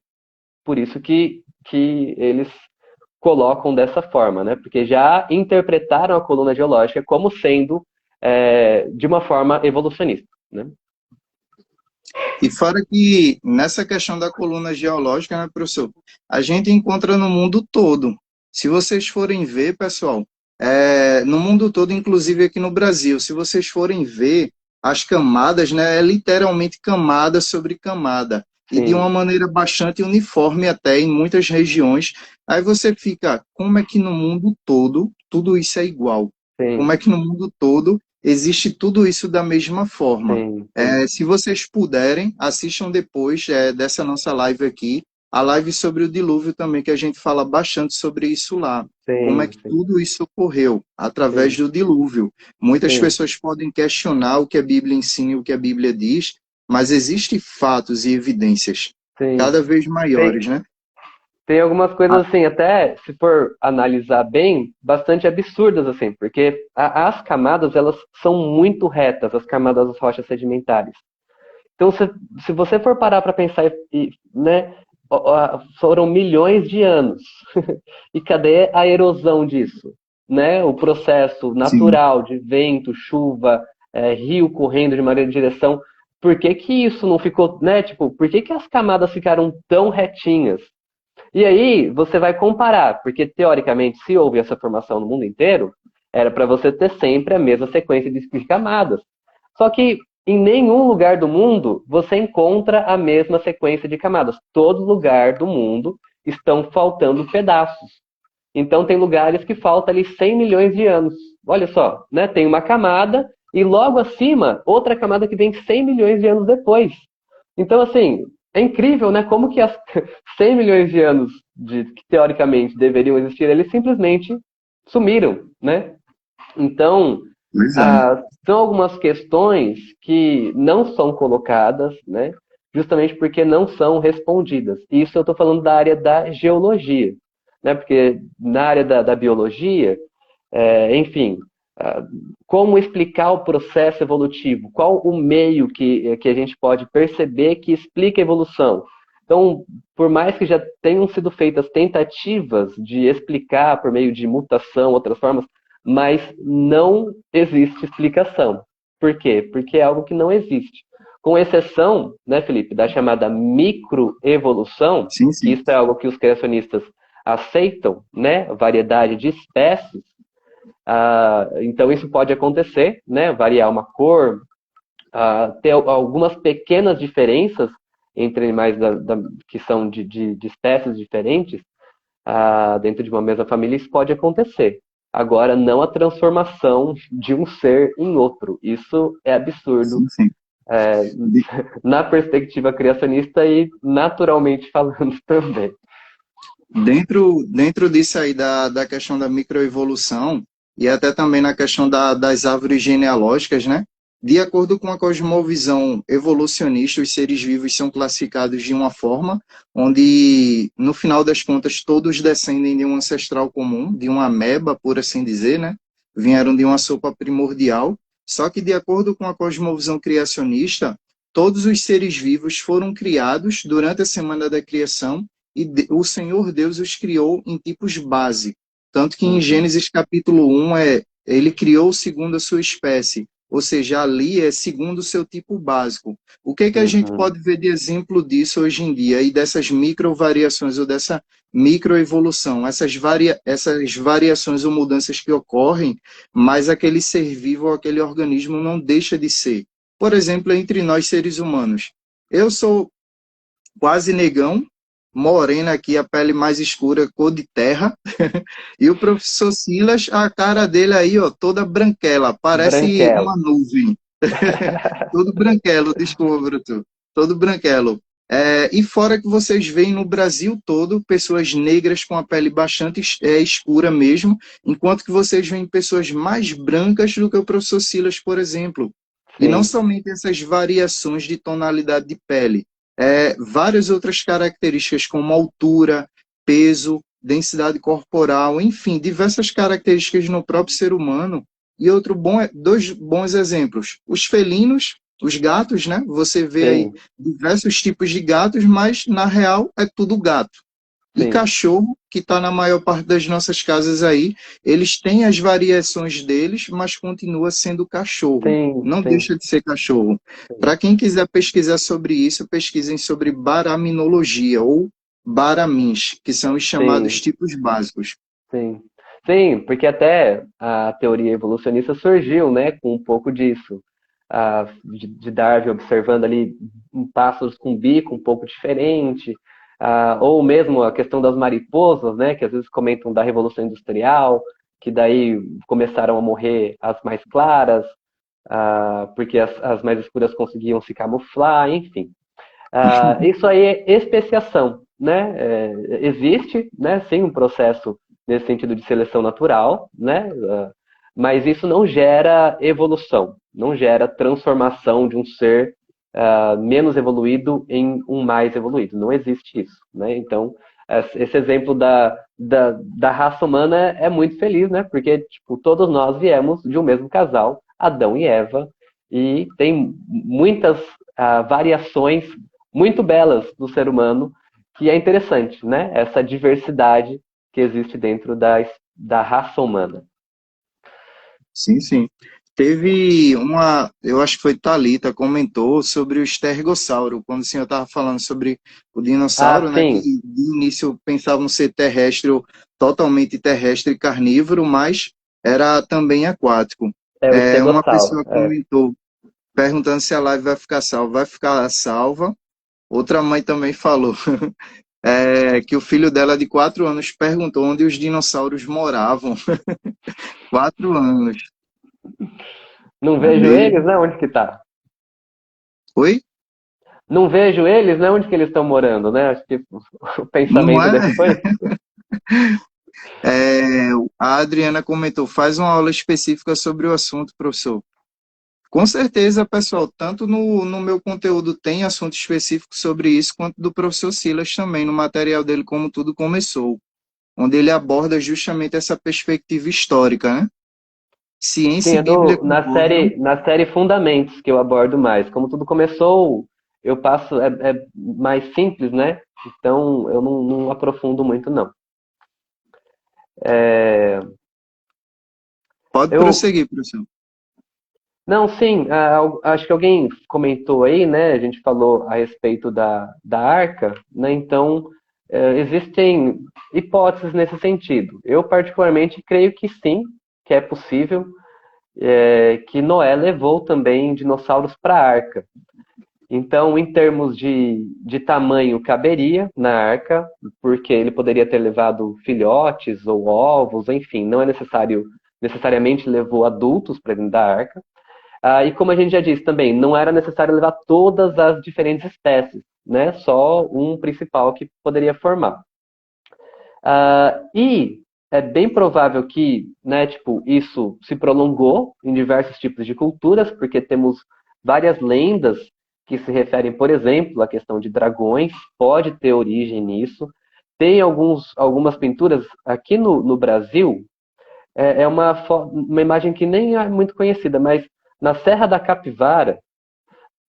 Por isso que eles colocam dessa forma, né? Porque já interpretaram a coluna geológica como sendo de uma forma evolucionista, né? E fora que, nessa questão da coluna geológica, né, professor, a gente encontra no mundo todo. Se vocês forem ver, pessoal, no mundo todo, inclusive aqui no Brasil, se vocês forem ver as camadas, né, é literalmente camada sobre camada. Sim. E de uma maneira bastante uniforme até em muitas regiões. Aí você fica, como é que no mundo todo tudo isso é igual? Sim. Como é que no mundo todo existe tudo isso da mesma forma? Sim. Se vocês puderem, assistam depois dessa nossa live aqui a live sobre o dilúvio também, que a gente fala bastante sobre isso lá. Como é Sim, que sim, tudo isso ocorreu? Através sim, do dilúvio. Muitas sim, pessoas podem questionar o que a Bíblia ensina e o que a Bíblia diz, mas existem fatos e evidências sim. cada vez maiores, Tem, né? tem algumas Ah, coisas assim, até se for analisar bem, bastante absurdas assim, porque as camadas elas são muito retas, as camadas das rochas sedimentares. Então, se você for parar para pensar, né, foram milhões de anos. E cadê a erosão disso? Né? O processo sim, natural de vento, chuva, rio correndo de maneira de direção. Por que que isso não ficou, né? Tipo, por que que as camadas ficaram tão retinhas? E aí você vai comparar, porque teoricamente, se houve essa formação no mundo inteiro, era para você ter sempre a mesma sequência de camadas. Só que em nenhum lugar do mundo você encontra a mesma sequência de camadas. Todo lugar do mundo estão faltando pedaços. Então tem lugares que falta ali 100 milhões de anos. Olha só, né? Tem uma camada e logo acima outra camada que vem 100 milhões de anos depois. Então assim, é incrível, né? Como que as 100 milhões de anos que teoricamente deveriam existir, eles simplesmente sumiram, né? Então, pois é. são algumas questões que não são colocadas, né? Justamente porque não são respondidas. Isso eu estou falando da área da geologia, né? Porque na área da biologia, enfim, ah, como explicar o processo evolutivo? Qual o meio que a gente pode perceber que explica a evolução? Então, por mais que já tenham sido feitas tentativas de explicar por meio de mutação, outras formas, mas não existe explicação. Por quê? Porque é algo que não existe. Com exceção, né, Felipe, da chamada microevolução, Sim, que sim. isso é algo que os criacionistas aceitam, né, variedade de espécies, então isso pode acontecer, né, variar uma cor, ter algumas pequenas diferenças entre animais que são de espécies diferentes, dentro de uma mesma família, isso pode acontecer. Agora, não a transformação de um ser em outro. Isso é absurdo Sim, sim. De- na perspectiva criacionista e naturalmente falando também. dentro disso aí da questão da microevolução, e até também na questão das árvores genealógicas, né? De acordo com a cosmovisão evolucionista, os seres vivos são classificados de uma forma onde, no final das contas, todos descendem de um ancestral comum, de uma ameba, por assim dizer, né? Vieram de uma sopa primordial. Só que, de acordo com a cosmovisão criacionista, todos os seres vivos foram criados durante a semana da criação e o Senhor Deus os criou em tipos base. Tanto que em Uhum, Gênesis capítulo 1 ele criou segundo a sua espécie, ou seja, ali é segundo o seu tipo básico. O que que a gente uhum, pode ver de exemplo disso hoje em dia e dessas microvariações ou dessa microevolução, essas variações ou mudanças que ocorrem, mas aquele ser vivo ou aquele organismo não deixa de ser. Por exemplo, entre nós seres humanos. Eu sou quase negão, morena aqui, a pele mais escura, cor de terra. E o professor Silas, a cara dele aí, ó, toda branquela, parece branquelo. uma nuvem. Todo branquelo, desculpa, Bruto. Todo branquelo. E fora que vocês veem no Brasil todo pessoas negras com a pele bastante escura mesmo, enquanto que vocês veem pessoas mais brancas do que o professor Silas, por exemplo. E não Sim, somente essas variações de tonalidade de pele, várias outras características como altura, peso, densidade corporal, enfim, diversas características no próprio ser humano. E dois bons exemplos: os felinos, os gatos, né? Você vê aí sim, diversos tipos de gatos, mas na real é tudo gato. E sim, cachorro, que está na maior parte das nossas casas aí, eles têm as variações deles, mas continua sendo cachorro. sim, Não sim, deixa de ser cachorro. sim, Para quem quiser pesquisar sobre isso, pesquisem sobre baraminologia ou baramins, que são os chamados sim. tipos básicos. Sim, sim, porque até a teoria evolucionista surgiu, né, com um pouco disso, de Darwin observando ali pássaros com bico um pouco diferente, ou mesmo a questão das mariposas, né, que às vezes comentam da Revolução Industrial, que daí começaram a morrer as mais claras, porque as mais escuras conseguiam se camuflar, enfim. Isso aí é especiação. né, existe, né, sim, um processo nesse sentido de seleção natural, né, mas isso não gera evolução, não gera transformação de um ser menos evoluído em um mais evoluído. Não existe isso, né? Então, esse exemplo da raça humana é muito feliz, né? Porque tipo, todos nós viemos de um mesmo casal, Adão e Eva, e tem muitas variações muito belas do ser humano, que é interessante, né? Essa diversidade que existe dentro da raça humana. Sim, sim. Teve uma, eu acho que foi Thalita, comentou sobre o estergossauro, quando o senhor estava falando sobre o dinossauro, Ah, né, que sim, de início pensavam ser terrestre, ou totalmente terrestre e carnívoro, mas era também aquático. é o É, uma estegossauro. pessoa comentou, perguntando se a live vai ficar salva. Vai ficar salva. Outra mãe também falou que o filho dela, de 4 anos, perguntou onde os dinossauros moravam. 4 anos. Não vejo Ali. eles, né? Onde que tá? Oi? Não vejo eles, né? Onde que eles estão morando, né? Acho que o Não pensamento dele é? foi. É, a Adriana comentou, faz uma aula específica sobre o assunto, professor. Com certeza, pessoal, tanto no meu conteúdo tem assunto específico sobre isso, quanto do professor Silas também, no material dele, Como Tudo Começou, onde ele aborda justamente essa perspectiva histórica, né? Ciência Sim, e Bíblia concordam. na série Fundamentos que eu abordo mais. Como tudo começou, eu passo, é mais simples, né? Então eu não aprofundo muito, não. É, Pode eu, prosseguir, professor. não, sim, acho que alguém comentou aí, né? A gente falou a respeito da arca, né? Então, existem hipóteses nesse sentido. Eu, particularmente, creio que sim, que é possível, que Noé levou também dinossauros para a arca. Então, em termos de tamanho, caberia na arca, porque ele poderia ter levado filhotes ou ovos, enfim, não é necessariamente levou adultos para dentro da arca. E como a gente já disse também, não era necessário levar todas as diferentes espécies, né? Só um principal que poderia formar. E é bem provável que, né, tipo, isso se prolongou em diversos tipos de culturas, porque temos várias lendas que se referem, por exemplo, à questão de dragões, pode ter origem nisso. Tem algumas pinturas aqui no Brasil, é uma imagem que nem é muito conhecida, mas na Serra da Capivara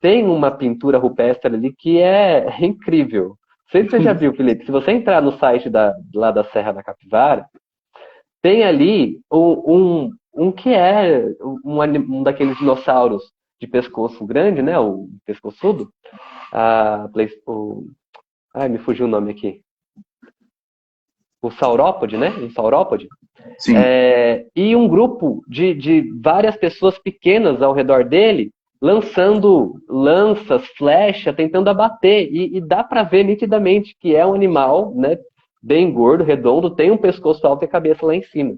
tem uma pintura rupestre ali que é incrível. Não sei se você já viu, Felipe. Se você entrar no site lá da Serra da Capivara, tem ali um que é um daqueles dinossauros de pescoço grande, né? O pescoçudo. Ah, ai, me fugiu o nome aqui. O saurópode, né? Um saurópode. Sim. E um grupo de várias pessoas pequenas ao redor dele, lançando lanças, flecha, tentando abater. E dá para ver nitidamente que é um animal, né, bem gordo, redondo, tem um pescoço alto e a cabeça lá em cima.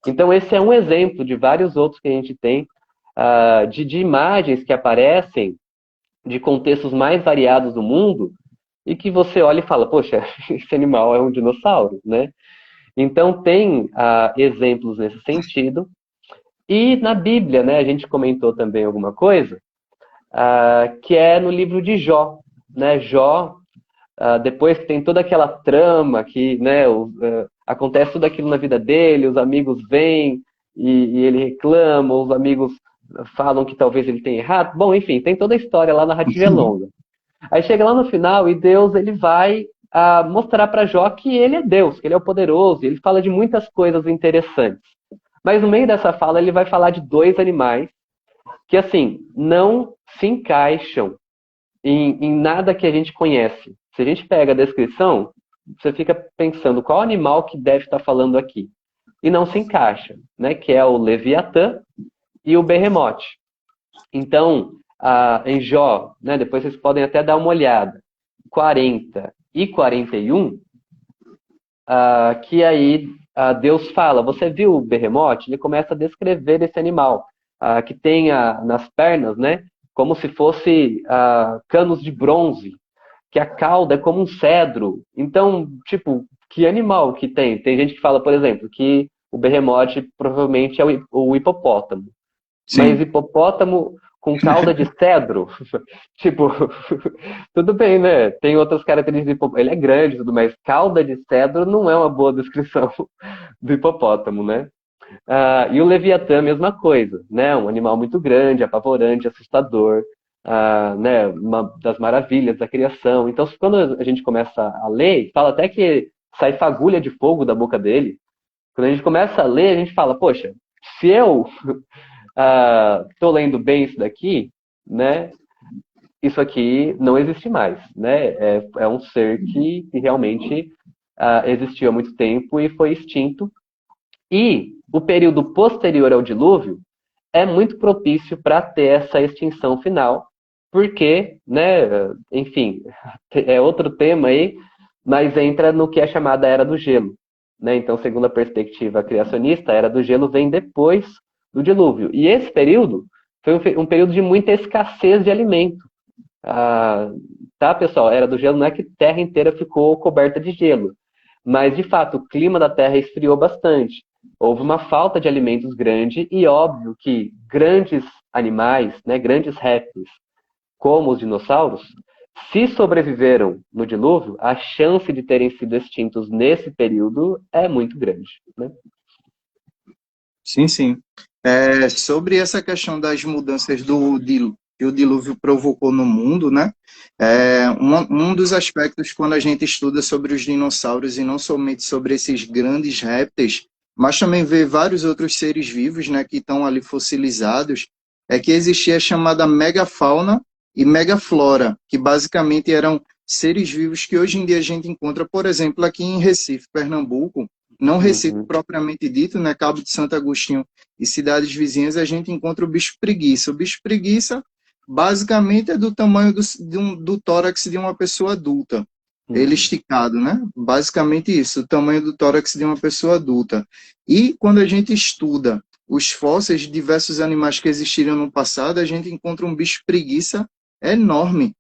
Então, esse é um exemplo de vários outros que a gente tem, de imagens que aparecem de contextos mais variados do mundo e que você olha e fala, poxa, esse animal é um dinossauro, né? Então, tem exemplos nesse sentido. E na Bíblia, né, a gente comentou também alguma coisa, que é no livro de Jó. Né? Jó, depois que tem toda aquela trama que né, acontece tudo aquilo na vida dele, os amigos vêm e ele reclama, os amigos falam que talvez ele tenha errado. Bom, enfim, tem toda a história lá, a narrativa é longa. Aí chega lá no final e Deus ele vai mostrar para Jó que ele é Deus, que ele é o poderoso, e ele fala de muitas coisas interessantes. Mas no meio dessa fala ele vai falar de dois animais que assim não se encaixam em nada que a gente conhece. Se a gente pega a descrição, você fica pensando qual animal que deve estar falando aqui. E não se encaixa, né? Que é o Leviatã e o Berremote. Então, em Jó, né, depois vocês podem até dar uma olhada, 40 e 41, que aí Deus fala, você viu o berremote? Ele começa a descrever esse animal, que tem nas pernas, né, como se fosse canos de bronze, que a cauda é como um cedro. Então, tipo, que animal que tem? Tem gente que fala, por exemplo, que o berremote provavelmente é o hipopótamo. Mas Sim. hipopótamo com cauda de cedro? Tipo, tudo bem, né? Tem outras características do hipopótamo. Ele é grande e tudo mais. Cauda de cedro não é uma boa descrição do hipopótamo, né? E o Leviatã, mesma coisa, né? Um animal muito grande, apavorante, assustador, né? Uma das maravilhas da criação. Então, quando a gente começa a ler, fala até que sai fagulha de fogo da boca dele. Quando a gente começa a ler, a gente fala, poxa, se eu estou lendo bem isso daqui, né? Isso aqui não existe mais, né? É um ser que realmente existiu há muito tempo e foi extinto. E o período posterior ao dilúvio é muito propício para ter essa extinção final, porque, né, enfim, é outro tema aí, mas entra no que é chamada Era do Gelo. Né? Então, segundo a perspectiva criacionista, a Era do Gelo vem depois do dilúvio. E esse período foi um período de muita escassez de alimento. Tá, pessoal? A Era do Gelo não é que a Terra inteira ficou coberta de gelo, mas, de fato, o clima da Terra esfriou bastante. Houve uma falta de alimentos grande e óbvio que grandes animais, né, grandes répteis, como os dinossauros, se sobreviveram no dilúvio, a chance de terem sido extintos nesse período é muito grande. Né? Sim, sim. Sobre essa questão das mudanças que o dilúvio provocou no mundo, né? Um dos aspectos quando a gente estuda sobre os dinossauros e não somente sobre esses grandes répteis, mas também vê vários outros seres vivos, né, que estão ali fossilizados, é que existia a chamada megafauna e megaflora, que basicamente eram seres vivos que hoje em dia a gente encontra, por exemplo, aqui em Recife, Pernambuco, não Recife Uhum. propriamente dito, né, Cabo de Santo Agostinho e cidades vizinhas, a gente encontra o bicho preguiça. O bicho preguiça, basicamente, é do tamanho do tórax de uma pessoa adulta. Ele Uhum. esticado, né? Basicamente isso, o tamanho do tórax de uma pessoa adulta. E quando a gente estuda os fósseis de diversos animais que existiram no passado, a gente encontra um bicho preguiça enorme,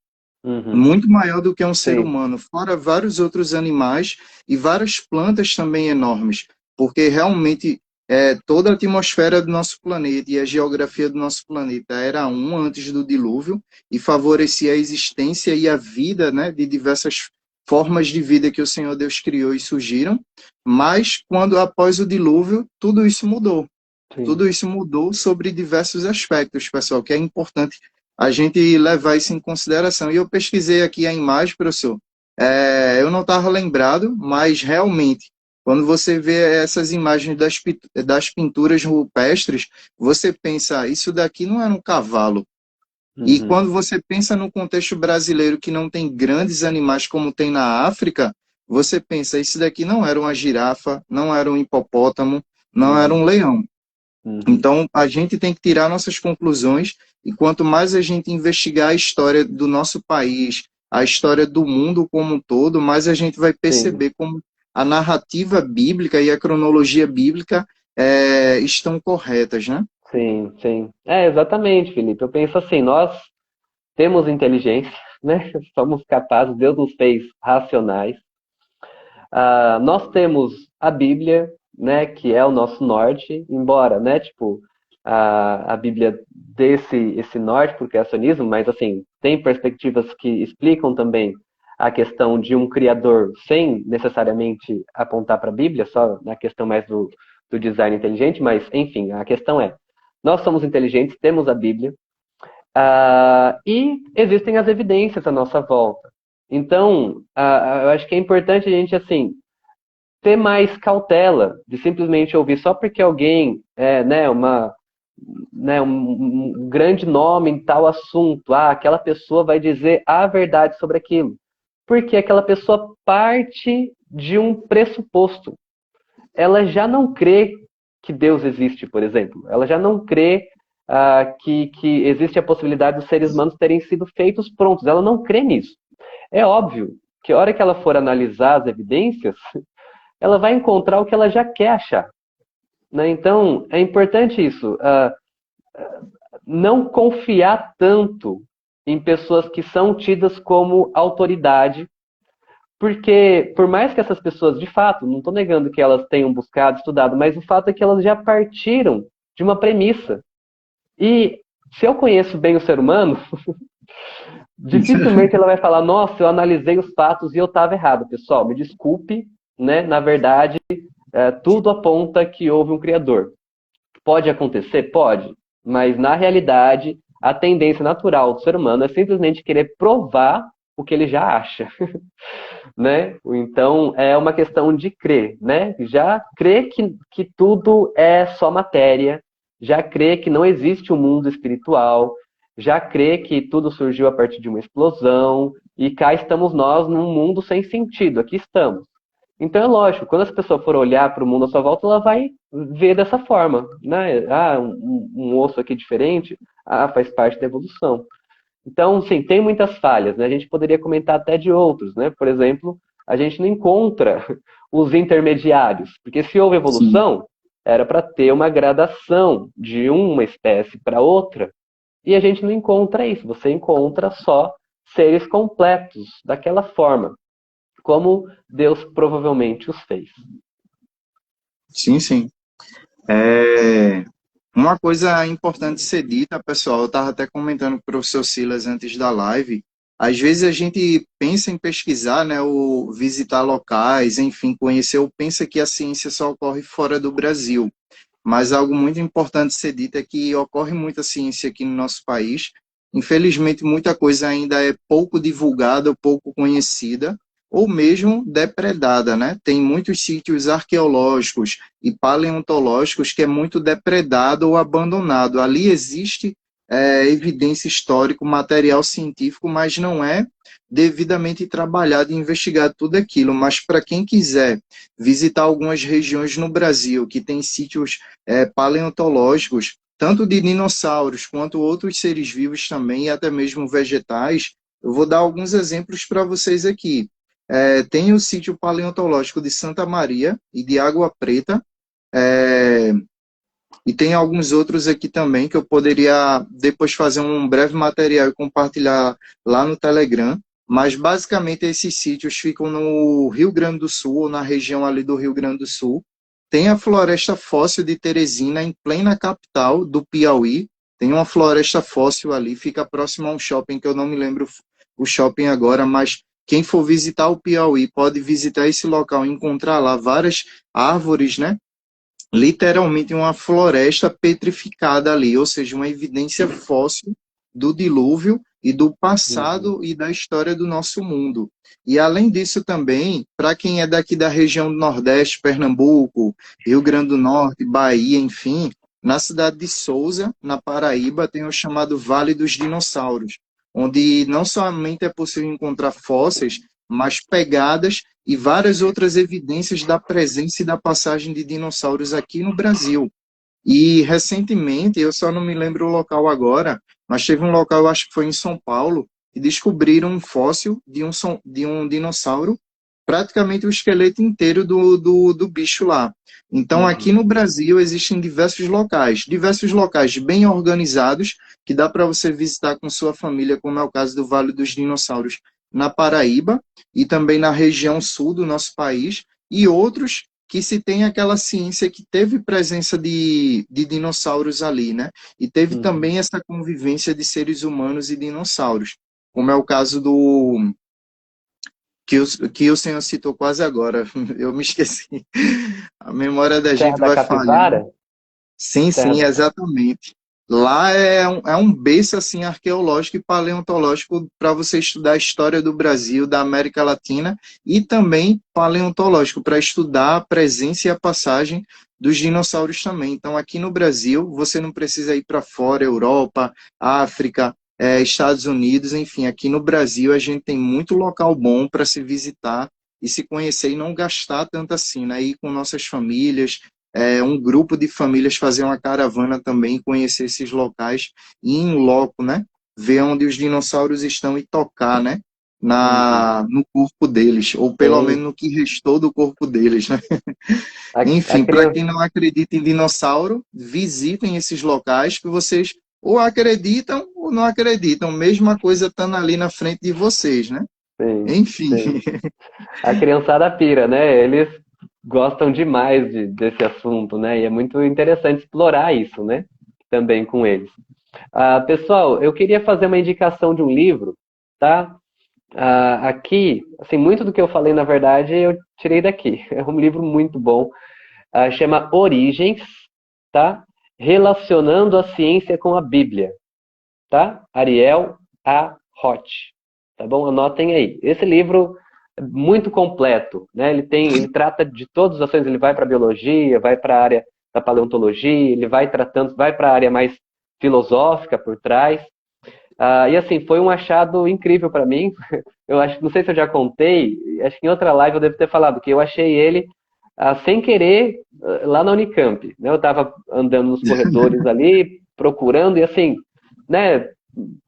Uhum. muito maior do que um ser Sim, humano, fora vários outros animais e várias plantas também enormes, porque realmente toda a atmosfera do nosso planeta e a geografia do nosso planeta era uma antes do dilúvio e favorecia a existência e a vida, né, de diversas formas de vida que o Senhor Deus criou e surgiram, mas quando após o dilúvio, tudo isso mudou. sim. Tudo isso mudou sobre diversos aspectos, pessoal, que é importante a gente levar isso em consideração. E eu pesquisei aqui a imagem, professor. Eu não estava lembrado, mas realmente, quando você vê essas imagens das pinturas rupestres, você pensa, isso daqui não era um cavalo. E Uhum. quando você pensa no contexto brasileiro, que não tem grandes animais como tem na África, você pensa, isso daqui não era uma girafa, não era um hipopótamo, não era Uhum. um leão. Uhum. Então, a gente tem que tirar nossas conclusões, e quanto mais a gente investigar a história do nosso país, a história do mundo como um todo, mais a gente vai Sim. perceber como a narrativa bíblica e a cronologia bíblica estão corretas, né? Sim, sim. É, exatamente, Felipe. Eu penso assim, nós temos inteligência, né? Somos capazes, Deus nos fez racionais. Nós temos a Bíblia, né, que é o nosso norte, embora, né, tipo, a Bíblia dê esse norte para o criacionismo, mas, assim, tem perspectivas que explicam também a questão de um criador sem necessariamente apontar para a Bíblia, só na questão mais do design inteligente, mas, enfim, a questão é, nós somos inteligentes, temos a Bíblia, e existem as evidências à nossa volta. Então, eu acho que é importante a gente, assim, ter mais cautela de simplesmente ouvir só porque alguém né, um grande nome em tal assunto, aquela pessoa vai dizer a verdade sobre aquilo. Porque aquela pessoa parte de um pressuposto. Ela já não crê que Deus existe, por exemplo. Ela já não crê que existe a possibilidade dos seres humanos terem sido feitos prontos. Ela não crê nisso. É óbvio que a hora que ela for analisar as evidências, ela vai encontrar o que ela já quer achar. Né? Então, é importante isso. Não confiar tanto em pessoas que são tidas como autoridade, porque por mais que essas pessoas, de fato, não estou negando que elas tenham buscado, estudado, mas o fato é que elas já partiram de uma premissa. E se eu conheço bem o ser humano, dificilmente ela vai falar, nossa, eu analisei os fatos e eu estava errado, pessoal, me desculpe, né? Na verdade, tudo aponta que houve um criador. Pode acontecer? Pode. Mas, na realidade, a tendência natural do ser humano é simplesmente querer provar o que ele já acha. Né? Então, é uma questão de crer. Né? Já crer que tudo é só matéria, já crer que não existe um mundo espiritual, já crer que tudo surgiu a partir de uma explosão, e cá estamos nós num mundo sem sentido. Aqui estamos. Então é lógico, quando essa pessoa for olhar para o mundo à sua volta, ela vai ver dessa forma, né? Ah, um osso aqui diferente, faz parte da evolução. Então, sim, tem muitas falhas, né? A gente poderia comentar até de outros, né? Por exemplo, a gente não encontra os intermediários, porque se houve Sim. evolução, era para ter uma gradação de uma espécie para outra, e a gente não encontra isso. Você encontra só seres completos daquela forma, como Deus provavelmente os fez. Sim, sim. É, uma coisa importante ser dita, pessoal, eu estava até comentando com o professor Silas antes da live, às vezes a gente pensa em pesquisar, né, ou visitar locais, enfim, conhecer, ou pensa que a ciência só ocorre fora do Brasil. Mas algo muito importante ser dito é que ocorre muita ciência aqui no nosso país. Infelizmente, muita coisa ainda é pouco divulgada, pouco conhecida, ou mesmo depredada, né? Tem muitos sítios arqueológicos e paleontológicos que é muito depredado ou abandonado. Ali existe evidência histórica, material científico, mas não é devidamente trabalhado e investigado tudo aquilo. Mas para quem quiser visitar algumas regiões no Brasil que tem sítios paleontológicos, tanto de dinossauros quanto outros seres vivos também, e até mesmo vegetais, eu vou dar alguns exemplos para vocês aqui. Tem o sítio paleontológico de Santa Maria e de Água Preta, é, e tem alguns outros aqui também que eu poderia depois fazer um breve material e compartilhar lá no Telegram. Mas basicamente esses sítios ficam no Rio Grande do Sul, ou na região ali do Rio Grande do Sul. Tem a Floresta Fóssil de Teresina, em plena capital do Piauí. Tem uma floresta fóssil ali, fica próximo a um shopping, que eu não me lembro o shopping agora, mas quem for visitar o Piauí pode visitar esse local e encontrar lá várias árvores, né? Literalmente uma floresta petrificada ali, ou seja, uma evidência fóssil do dilúvio e do Uhum. passado e da história do nosso mundo. E além disso também, para quem é daqui da região do Nordeste, Pernambuco, Rio Grande do Norte, Bahia, enfim, na cidade de Souza, na Paraíba, tem o chamado Vale dos Dinossauros, onde não somente é possível encontrar fósseis, mas pegadas e várias outras evidências da presença e da passagem de dinossauros aqui no Brasil. E recentemente, eu só não me lembro o local agora, mas teve um local, eu acho que foi em São Paulo, que descobriram um fóssil de um dinossauro, praticamente o esqueleto inteiro do bicho lá. Então, aqui Uhum. no Brasil, existem diversos locais bem organizados, que dá para você visitar com sua família, como é o caso do Vale dos Dinossauros, na Paraíba, e também na região sul do nosso país, e outros que se tem aquela ciência que teve presença de dinossauros ali, né? E teve Uhum. também essa convivência de seres humanos e dinossauros, como é o caso do que o senhor citou quase agora. Eu me esqueci. A memória da Terra gente da vai falhando. Capivara? Sim, Terra sim, da... exatamente. Lá é um berço assim, arqueológico e paleontológico para você estudar a história do Brasil, da América Latina, e também paleontológico para estudar a presença e a passagem dos dinossauros também. Então, aqui no Brasil, você não precisa ir para fora, Europa, África, Estados Unidos, enfim, aqui no Brasil a gente tem muito local bom para se visitar e se conhecer e não gastar tanto assim, né? Ir com nossas famílias, um grupo de famílias fazer uma caravana também, conhecer esses locais e ir em loco, né? Ver onde os dinossauros estão e tocar, né? Uhum. No corpo deles, ou pelo menos Sim. no que restou do corpo deles, né? A Enfim, para criança... quem não acredita em dinossauro, visitem esses locais que vocês ou acreditam ou não acreditam, mesma coisa estando ali na frente de vocês, né? Sim, Enfim. sim. A criançada pira, né? Eles gostam demais desse assunto, né? E é muito interessante explorar isso, né? Também com eles. Pessoal, eu queria fazer uma indicação de um livro, tá? Aqui, assim, muito do que eu falei, na verdade, eu tirei daqui. É um livro muito bom. Chama Origens, tá? Relacionando a ciência com a Bíblia, tá? Ariel A. Roth, tá bom? Anotem aí. Esse livro é muito completo, né? Ele trata de todos os assuntos, ele vai para a biologia, vai para a área da paleontologia, ele vai para a área mais filosófica por trás. E assim, foi um achado incrível para mim. Eu acho, não sei se eu já contei, acho que em outra live eu devo ter falado que eu achei ele sem querer lá na Unicamp, né? Eu estava andando nos corredores ali, procurando, e assim, né,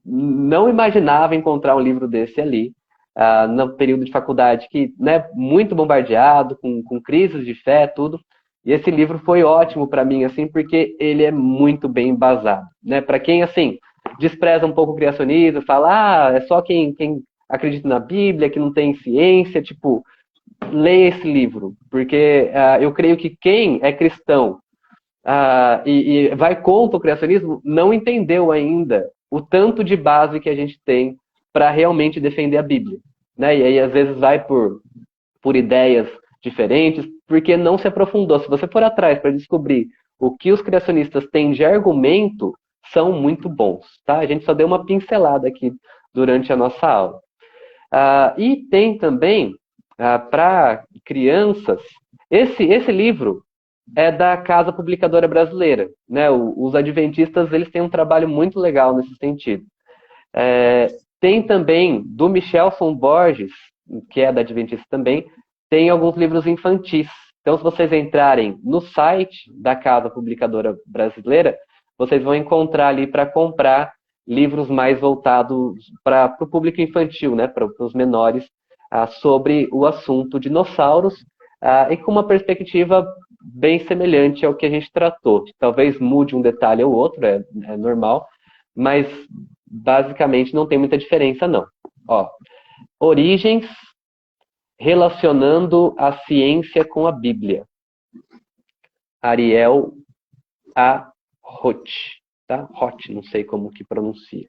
não imaginava encontrar um livro desse ali, no período de faculdade, que, né, muito bombardeado, com crises de fé, tudo. E esse livro foi ótimo para mim, assim, porque ele é muito bem embasado, né? Para quem, assim, despreza um pouco o criacionismo, fala, é só quem acredita na Bíblia, que não tem ciência, tipo, leia esse livro, porque eu creio que quem é cristão e vai contra o criacionismo não entendeu ainda o tanto de base que a gente tem para realmente defender a Bíblia, né? E aí às vezes vai por ideias diferentes, porque não se aprofundou. Se você for atrás para descobrir o que os criacionistas têm de argumento, são muito bons, tá? A gente só deu uma pincelada aqui durante a nossa aula. E tem também, para crianças, esse livro é da Casa Publicadora Brasileira, né? Os adventistas, eles têm um trabalho muito legal nesse sentido. Tem também, do Michelson Borges, que é da Adventista também, tem alguns livros infantis. Então, se vocês entrarem no site da Casa Publicadora Brasileira, vocês vão encontrar ali para comprar livros mais voltados para o público infantil, né, para os menores, sobre o assunto dinossauros, e com uma perspectiva bem semelhante ao que a gente tratou. Talvez mude um detalhe ou outro, é normal, mas basicamente não tem muita diferença, não. Ó, Origens relacionando a ciência com a Bíblia. Ariel A. Roth, tá? Roth, não sei como que pronuncia.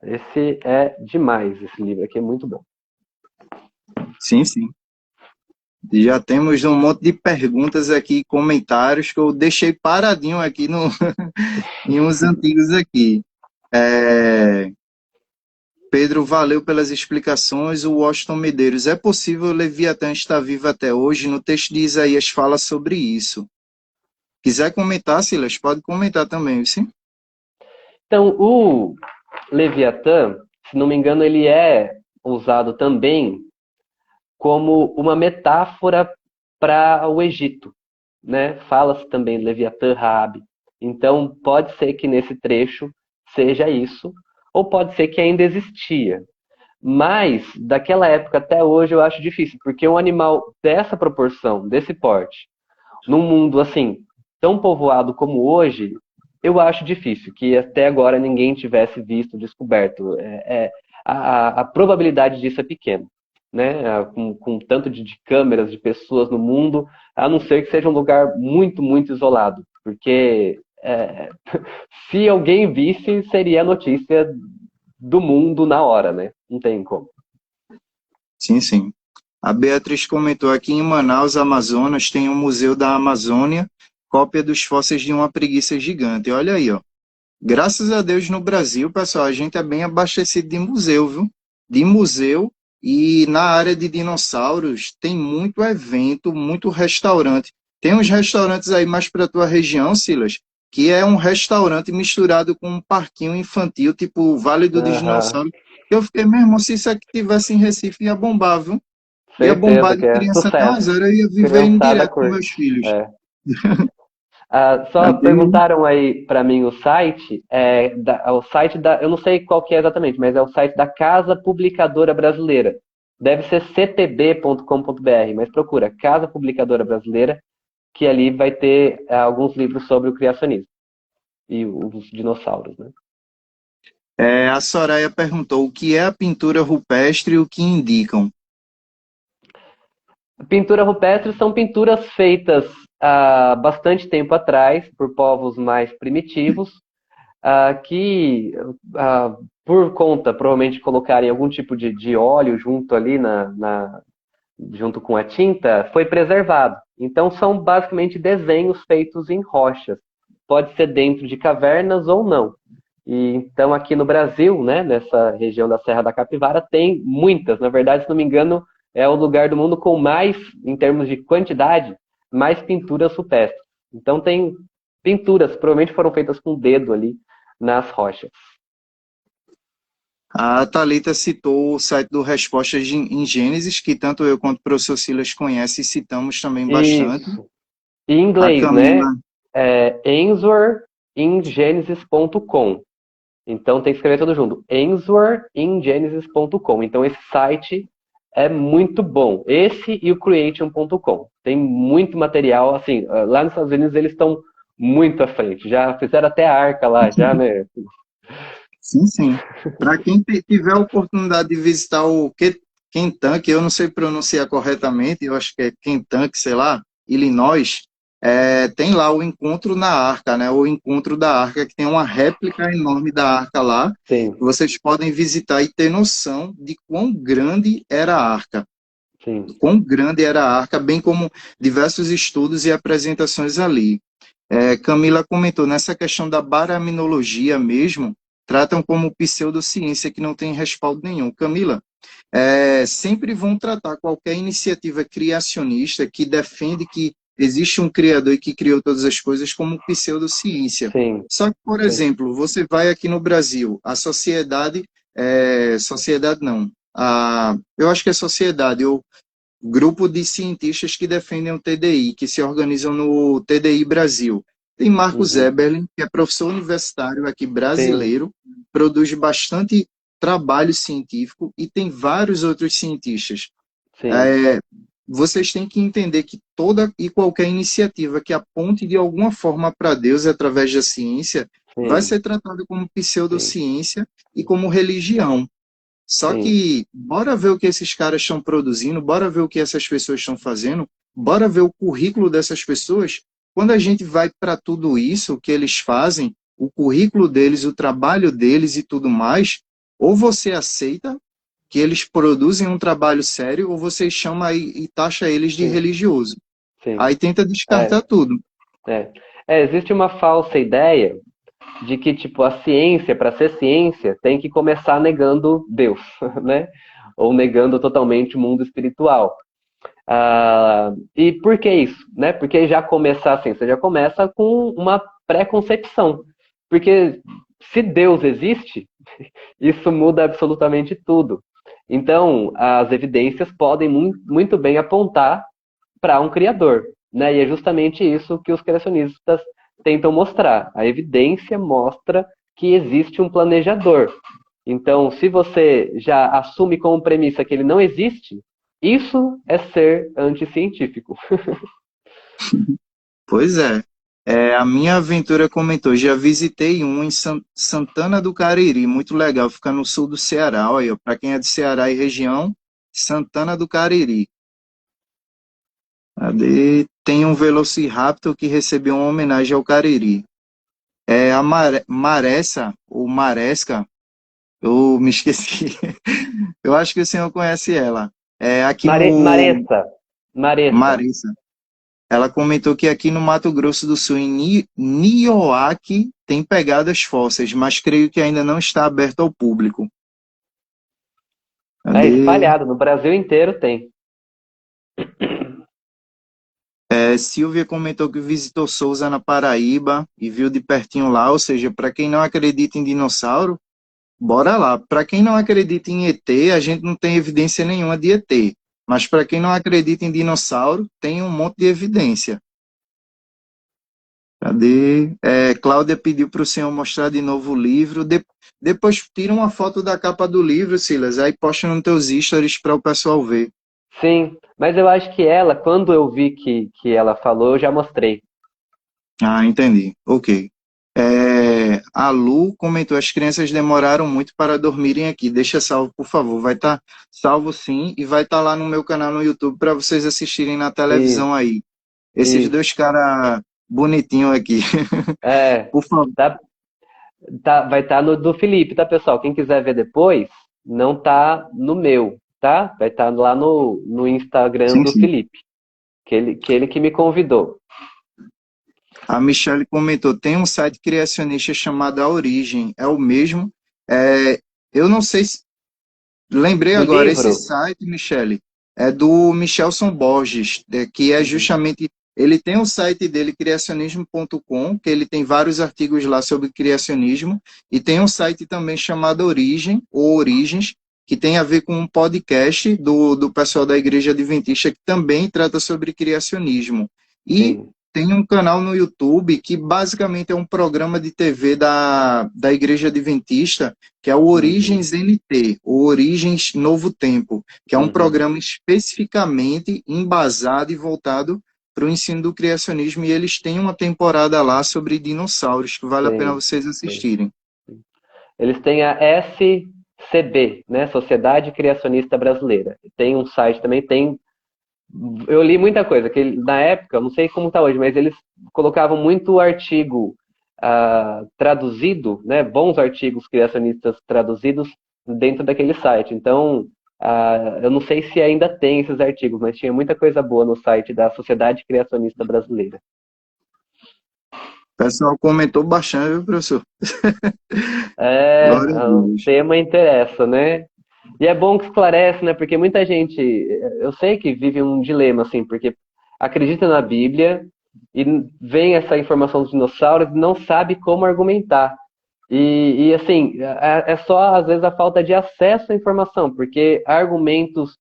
Esse é demais, esse livro aqui é muito bom. Sim, sim. Já temos um monte de perguntas aqui, comentários que eu deixei paradinho aqui em uns antigos aqui. Pedro, valeu pelas explicações. O Washington Medeiros, é possível o Leviatã estar vivo até hoje? No texto de Isaías fala sobre isso. Quiser comentar, Silas, pode comentar também, sim? Então, o Leviatã, se não me engano, ele é usado também como uma metáfora para o Egito, né? Fala-se também Leviatã Raabe. Então, pode ser que nesse trecho seja isso, ou pode ser que ainda existia. Mas, daquela época até hoje, eu acho difícil, porque um animal dessa proporção, desse porte, num mundo assim, tão povoado como hoje, eu acho difícil que até agora ninguém tivesse visto, descoberto. A probabilidade disso é pequena, né? Com tanto de câmeras, de pessoas no mundo, a não ser que seja um lugar muito, muito isolado, porque se alguém visse, seria a notícia do mundo na hora, né? Não tem como. Sim, sim. A Beatriz comentou aqui em Manaus, Amazonas, tem um Museu da Amazônia, cópia dos fósseis de uma preguiça gigante. Olha aí, ó. Graças a Deus no Brasil, pessoal, a gente é bem abastecido de museu, viu? De museu, e na área de dinossauros tem muito evento, muito restaurante. Tem uns restaurantes aí mais para a tua região, Silas, que é um restaurante misturado com um parquinho infantil, tipo o Vale do Aham. Dinossauro. Eu fiquei mesmo, se isso aqui tivesse em Recife, ia bombar, viu? Ia bombar Certeza de que é criança até umas sucesso. horas, eu ia viver em Criançada direto com curte. meus filhos. É. Só Aqui, perguntaram aí para mim o site, o site eu não sei qual que é exatamente, mas é o site da Casa Publicadora Brasileira. Deve ser cpb.com.br, mas procura Casa Publicadora Brasileira, que ali vai ter alguns livros sobre o criacionismo. e os dinossauros, né? A Soraya perguntou o que é a pintura rupestre e o que indicam. Pintura rupestre são pinturas feitas há bastante tempo atrás por povos mais primitivos, que por conta, provavelmente colocarem algum tipo de óleo junto ali junto com a tinta, foi preservado. Então são basicamente desenhos feitos em rochas. Pode ser dentro de cavernas ou não. E então aqui no Brasil, né, nessa região da Serra da Capivara, tem muitas. Na verdade, se não me engano, é o lugar do mundo com mais, em termos de quantidade, mais pinturas rupestres. Então tem pinturas, provavelmente foram feitas com o dedo ali nas rochas. A Thalita citou o site do Respostas em Gênesis, que tanto eu quanto o professor Silas conhecem e citamos também bastante. Isso. Em A inglês, Camila, né? É answeringenesis.com. Então tem que escrever tudo junto. answeringenesis.com. Então esse site é muito bom. Esse e o creation.com. Tem muito material, assim, lá nos Estados Unidos eles estão muito à frente. Já fizeram até a arca lá, já, né? sim, sim. Para quem tiver a oportunidade de visitar o Kentucky, eu não sei pronunciar corretamente, eu acho que é Kentucky, sei lá, Illinois, tem lá o Encontro na Arca, né? O Encontro da Arca, que tem uma réplica enorme da Arca lá. Sim, Vocês podem visitar e ter noção de quão grande era a Arca. sim. Quão grande era a Arca, bem como diversos estudos e apresentações ali. Camila comentou, nessa questão da baraminologia mesmo, tratam como pseudociência que não tem respaldo nenhum. Camila, sempre vão tratar qualquer iniciativa criacionista que defende que existe um criador e que criou todas as coisas como pseudociência. Sim, Só que, por sim. exemplo, você vai aqui no Brasil, a sociedade não, eu acho que é sociedade, ou grupo de cientistas que defendem o TDI, que se organizam no TDI Brasil. Tem Marcos Uhum. Eberlin, que é professor universitário aqui Sim, brasileiro, produz bastante trabalho científico, e tem vários outros cientistas. sim, É, Vocês têm que entender que toda e qualquer iniciativa que aponte de alguma forma para Deus através da ciência vai sim, ser tratada como sim, pseudociência e como religião. Só sim, que, bora ver o que esses caras estão produzindo, bora ver o que essas pessoas estão fazendo, bora ver o currículo dessas pessoas. Quando a gente vai para tudo isso, o que eles fazem, o currículo deles, o trabalho deles e tudo mais, ou você aceita que eles produzem um trabalho sério, ou você chama e taxa eles de sim, religioso. sim. Aí tenta É, descartar tudo. é. Existe uma falsa ideia de que, tipo, a ciência, para ser ciência, tem que começar negando Deus, né? Ou negando totalmente o mundo espiritual. E por que isso? Né? Porque já começar a ciência já começa com uma pré-concepção. Porque se Deus existe, isso muda absolutamente tudo. Então, as evidências podem muito bem apontar para um criador, né? E é justamente isso que os criacionistas tentam mostrar. A evidência mostra que existe um planejador. Então, se você já assume como premissa que ele não existe, isso é ser anticientífico. Pois é. A minha aventura comentou, já visitei um em Santana do Cariri, muito legal, fica no sul do Ceará. Olha, para quem é de Ceará e região, Santana do Cariri. Cadê? Tem um Velociraptor que recebeu uma homenagem ao Cariri. A Maressa, ou Maresca, eu me esqueci. Eu acho que o senhor conhece ela. Aqui no Maressa, Maressa. Maressa. Ela comentou que aqui no Mato Grosso do Sul, em Nioaque, tem pegadas fósseis, mas creio que ainda não está aberto ao público. É Cadê? espalhado, no Brasil inteiro tem. Silvia comentou que visitou Souza na Paraíba e viu de pertinho lá, ou seja, para quem não acredita em dinossauro, bora lá. Para quem não acredita em ET, a gente não tem evidência nenhuma de ET. Mas para quem não acredita em dinossauro, tem um monte de evidência. Cadê? Cláudia pediu para o senhor mostrar de novo o livro. Depois tira uma foto da capa do livro, Silas, aí posta nos teus stories para o pessoal ver. Sim, mas eu acho que ela, quando eu vi que ela falou, eu já mostrei. Ah, entendi. Ok. A Lu comentou, as crianças demoraram muito para dormirem aqui. Deixa salvo, por favor. Vai estar salvo sim e vai estar lá no meu canal no YouTube para vocês assistirem na Isso, televisão aí. Esses isso. dois caras bonitinhos aqui. É, Por favor. tá, vai estar no do Felipe, tá, pessoal? Quem quiser ver depois, não tá no meu, tá? Vai estar lá no Instagram Sim, do sim. Felipe, que ele que me convidou. A Michelle comentou, tem um site criacionista chamado A Origem. É o mesmo? É, eu não sei se... Lembrei Do agora, esse livro? site, Michele, é do Michelson Borges, que é Uhum, justamente. Ele tem o site dele, criacionismo.com, que ele tem vários artigos lá sobre criacionismo, e tem um site também chamado Origem, ou Origens, que tem a ver com um podcast do pessoal da Igreja Adventista, que também trata sobre criacionismo. E sim. tem um canal no YouTube que basicamente é um programa de TV da Igreja Adventista, que é o Uhum, Origens NT, o Origens Novo Tempo, que é um uhum, programa especificamente embasado e voltado para o ensino do criacionismo, e eles têm uma temporada lá sobre dinossauros, que vale a pena sim, vocês sim. assistirem. Eles têm a SCB, né? Sociedade Criacionista Brasileira. Tem um site também, tem. Eu li muita coisa, que na época, não sei como está hoje, mas eles colocavam muito artigo traduzido, né? Bons artigos criacionistas traduzidos dentro daquele site. Então, eu não sei se ainda tem esses artigos, mas tinha muita coisa boa no site da Sociedade Criacionista Brasileira. O pessoal comentou bastante, viu, professor? É, Glória a o Deus. tema interessa, né? E é bom que esclarece, né? Porque muita gente, eu sei que vive um dilema, assim, porque acredita na Bíblia e vem essa informação dos dinossauros e não sabe como argumentar. E assim, é só às vezes a falta de acesso à informação, porque argumentos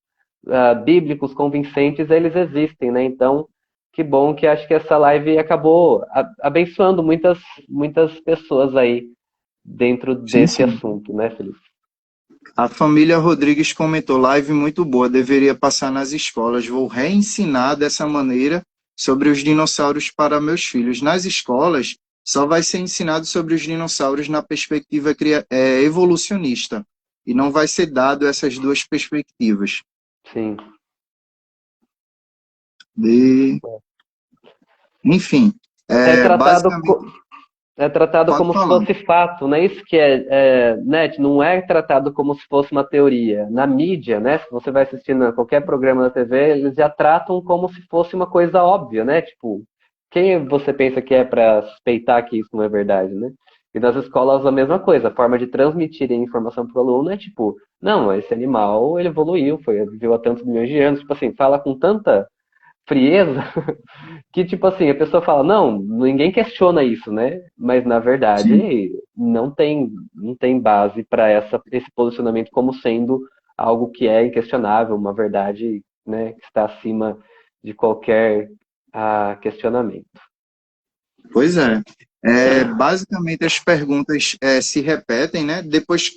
bíblicos convincentes, eles existem, né? Então, que bom que acho que essa live acabou abençoando muitas pessoas aí dentro Sim, desse sim. assunto, né, Felipe? A família Rodrigues comentou, live muito boa, deveria passar nas escolas. Vou reensinar dessa maneira sobre os dinossauros para meus filhos. Nas escolas, só vai ser ensinado sobre os dinossauros na perspectiva evolucionista. E não vai ser dado essas duas perspectivas. Sim. De... Enfim, É tratado, basicamente, é tratado pode como se falar. fosse fato, não é isso que né? Não é tratado como se fosse uma teoria. Na mídia, né? Se você vai assistindo a qualquer programa da TV, eles já tratam como se fosse uma coisa óbvia, né? Tipo, quem você pensa que é para suspeitar que isso não é verdade, né? E nas escolas a mesma coisa, a forma de transmitir a informação para o aluno é tipo, não, esse animal ele evoluiu, viveu há tantos milhões de anos, tipo assim, fala com tanta frieza que, tipo assim, a pessoa fala, não, ninguém questiona isso, né? Mas, na Sim. verdade, não tem base para esse posicionamento como sendo algo que é inquestionável, uma verdade, né, que está acima de qualquer questionamento. Pois é. Basicamente as perguntas se repetem, né? Depois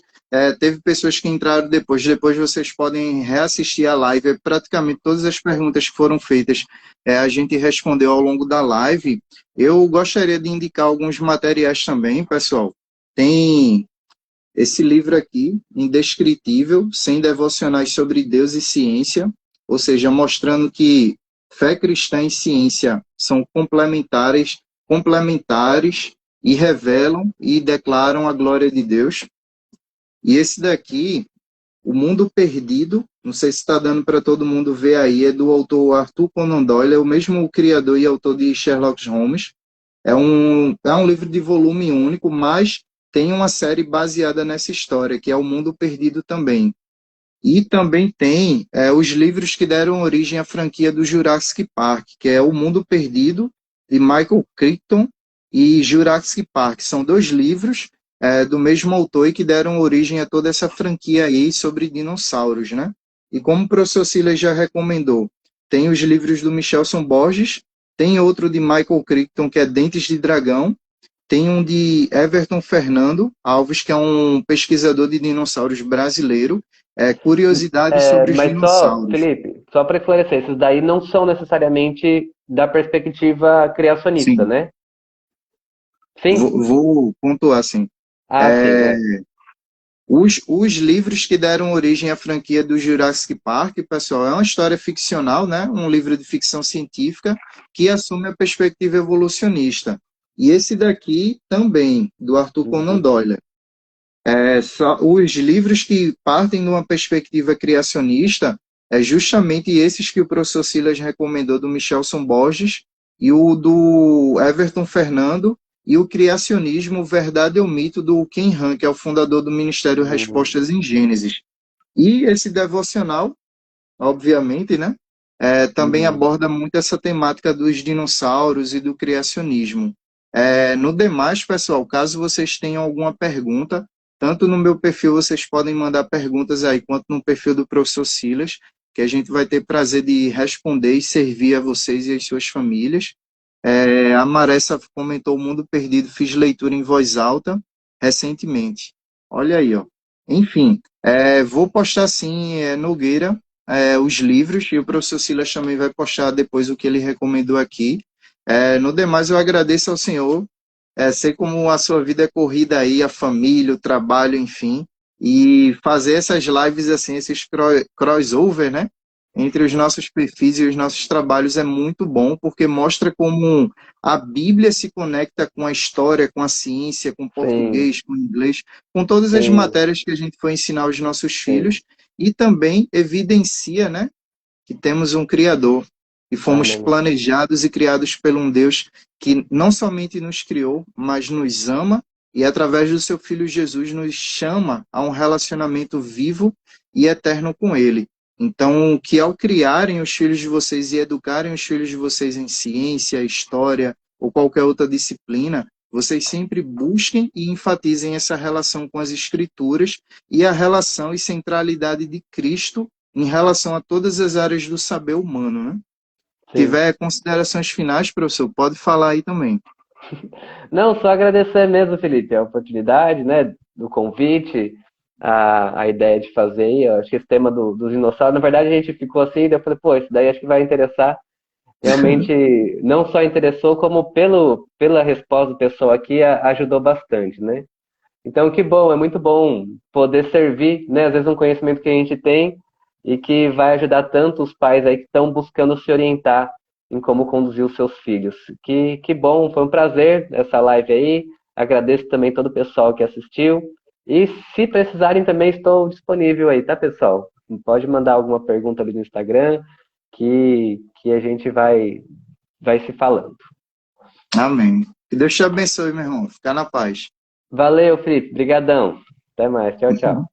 teve pessoas que entraram depois vocês podem reassistir a live. Praticamente todas as perguntas que foram feitas a gente respondeu ao longo da live. Eu gostaria de indicar alguns materiais também, pessoal. Tem esse livro aqui, Indescritível, 100 devocionais sobre Deus e ciência, ou seja, mostrando que fé cristã e ciência são complementares e revelam e declaram a glória de Deus. E esse daqui, O Mundo Perdido, não sei se está dando para todo mundo ver aí, é do autor Arthur Conan Doyle, é o mesmo criador e autor de Sherlock Holmes. É um livro de volume único, mas tem uma série baseada nessa história, que é O Mundo Perdido também. E também tem os livros que deram origem à franquia do Jurassic Park, que é O Mundo Perdido, de Michael Crichton, e Jurassic Park. São dois livros do mesmo autor e que deram origem a toda essa franquia aí sobre dinossauros, né? E como o professor Silas já recomendou, tem os livros do Michelson Borges, tem outro de Michael Crichton, que é Dentes de Dragão, tem um de Everton Fernando Alves, que é um pesquisador de dinossauros brasileiro, curiosidades sobre os Mas só, dinossauros. Felipe, só para esclarecer, esses daí não são necessariamente da perspectiva criacionista, Sim, né? Sim? Vou pontuar assim. Ah, sim, É, vai. os livros que deram origem à franquia do Jurassic Park, pessoal, é uma história ficcional, né? Um livro de ficção científica que assume a perspectiva evolucionista. E esse daqui também, do Arthur Conan Uhum. Doyle. Os livros que partem de uma perspectiva criacionista é justamente esses que o professor Silas recomendou, do Michelson Borges e o do Everton Fernando, e o Criacionismo, Verdade ou Mito, do Ken Han, que é o fundador do Ministério Uhum. Respostas em Gênesis. E esse devocional, obviamente, né, também Uhum. aborda muito essa temática dos dinossauros e do criacionismo. No demais, pessoal, caso vocês tenham alguma pergunta, tanto no meu perfil vocês podem mandar perguntas aí, quanto no perfil do professor Silas, que a gente vai ter prazer de responder e servir a vocês e as suas famílias. A Maressa comentou O Mundo Perdido, fiz leitura em voz alta recentemente. Olha aí, ó. Enfim, vou postar sim, Nogueira, os livros, e o professor Silas também vai postar depois o que ele recomendou aqui. No demais, eu agradeço ao senhor. Sei como a sua vida é corrida aí, a família, o trabalho, enfim, e fazer essas lives assim, esses crossover, né? Entre os nossos perfis e os nossos trabalhos é muito bom, porque mostra como a Bíblia se conecta com a história, com a ciência, com o Sim, português, com o inglês, com todas as sim, matérias que a gente foi ensinar aos nossos sim. filhos, e também evidencia, né, que temos um Criador, e fomos Amém. planejados e criados por um Deus que não somente nos criou, mas nos ama, e através do seu Filho Jesus nos chama a um relacionamento vivo e eterno com Ele. Então, que ao criarem os filhos de vocês e educarem os filhos de vocês em ciência, história ou qualquer outra disciplina, vocês sempre busquem e enfatizem essa relação com as Escrituras e a relação e centralidade de Cristo em relação a todas as áreas do saber humano, né? Sim. Tiver considerações finais, professor, pode falar aí também. Não, só agradecer mesmo, Felipe, a oportunidade, né, do convite, a ideia de fazer. Eu acho que esse tema dos dinossauros, na verdade, a gente ficou assim, daí eu falei, pô, isso daí acho que vai interessar. Realmente, não só interessou, como pela resposta do pessoal aqui, ajudou bastante, né? Então, que bom, é muito bom poder servir, né? Às vezes um conhecimento que a gente tem e que vai ajudar tanto os pais aí que estão buscando se orientar em como conduzir os seus filhos. Que bom, foi um prazer essa live aí. Agradeço também todo o pessoal que assistiu. E se precisarem também estou disponível aí, tá, pessoal? Pode mandar alguma pergunta ali no Instagram que a gente vai se falando. Amém. Que Deus te abençoe, meu irmão. Fica na paz. Valeu, Felipe. Brigadão. Até mais. Tchau, tchau.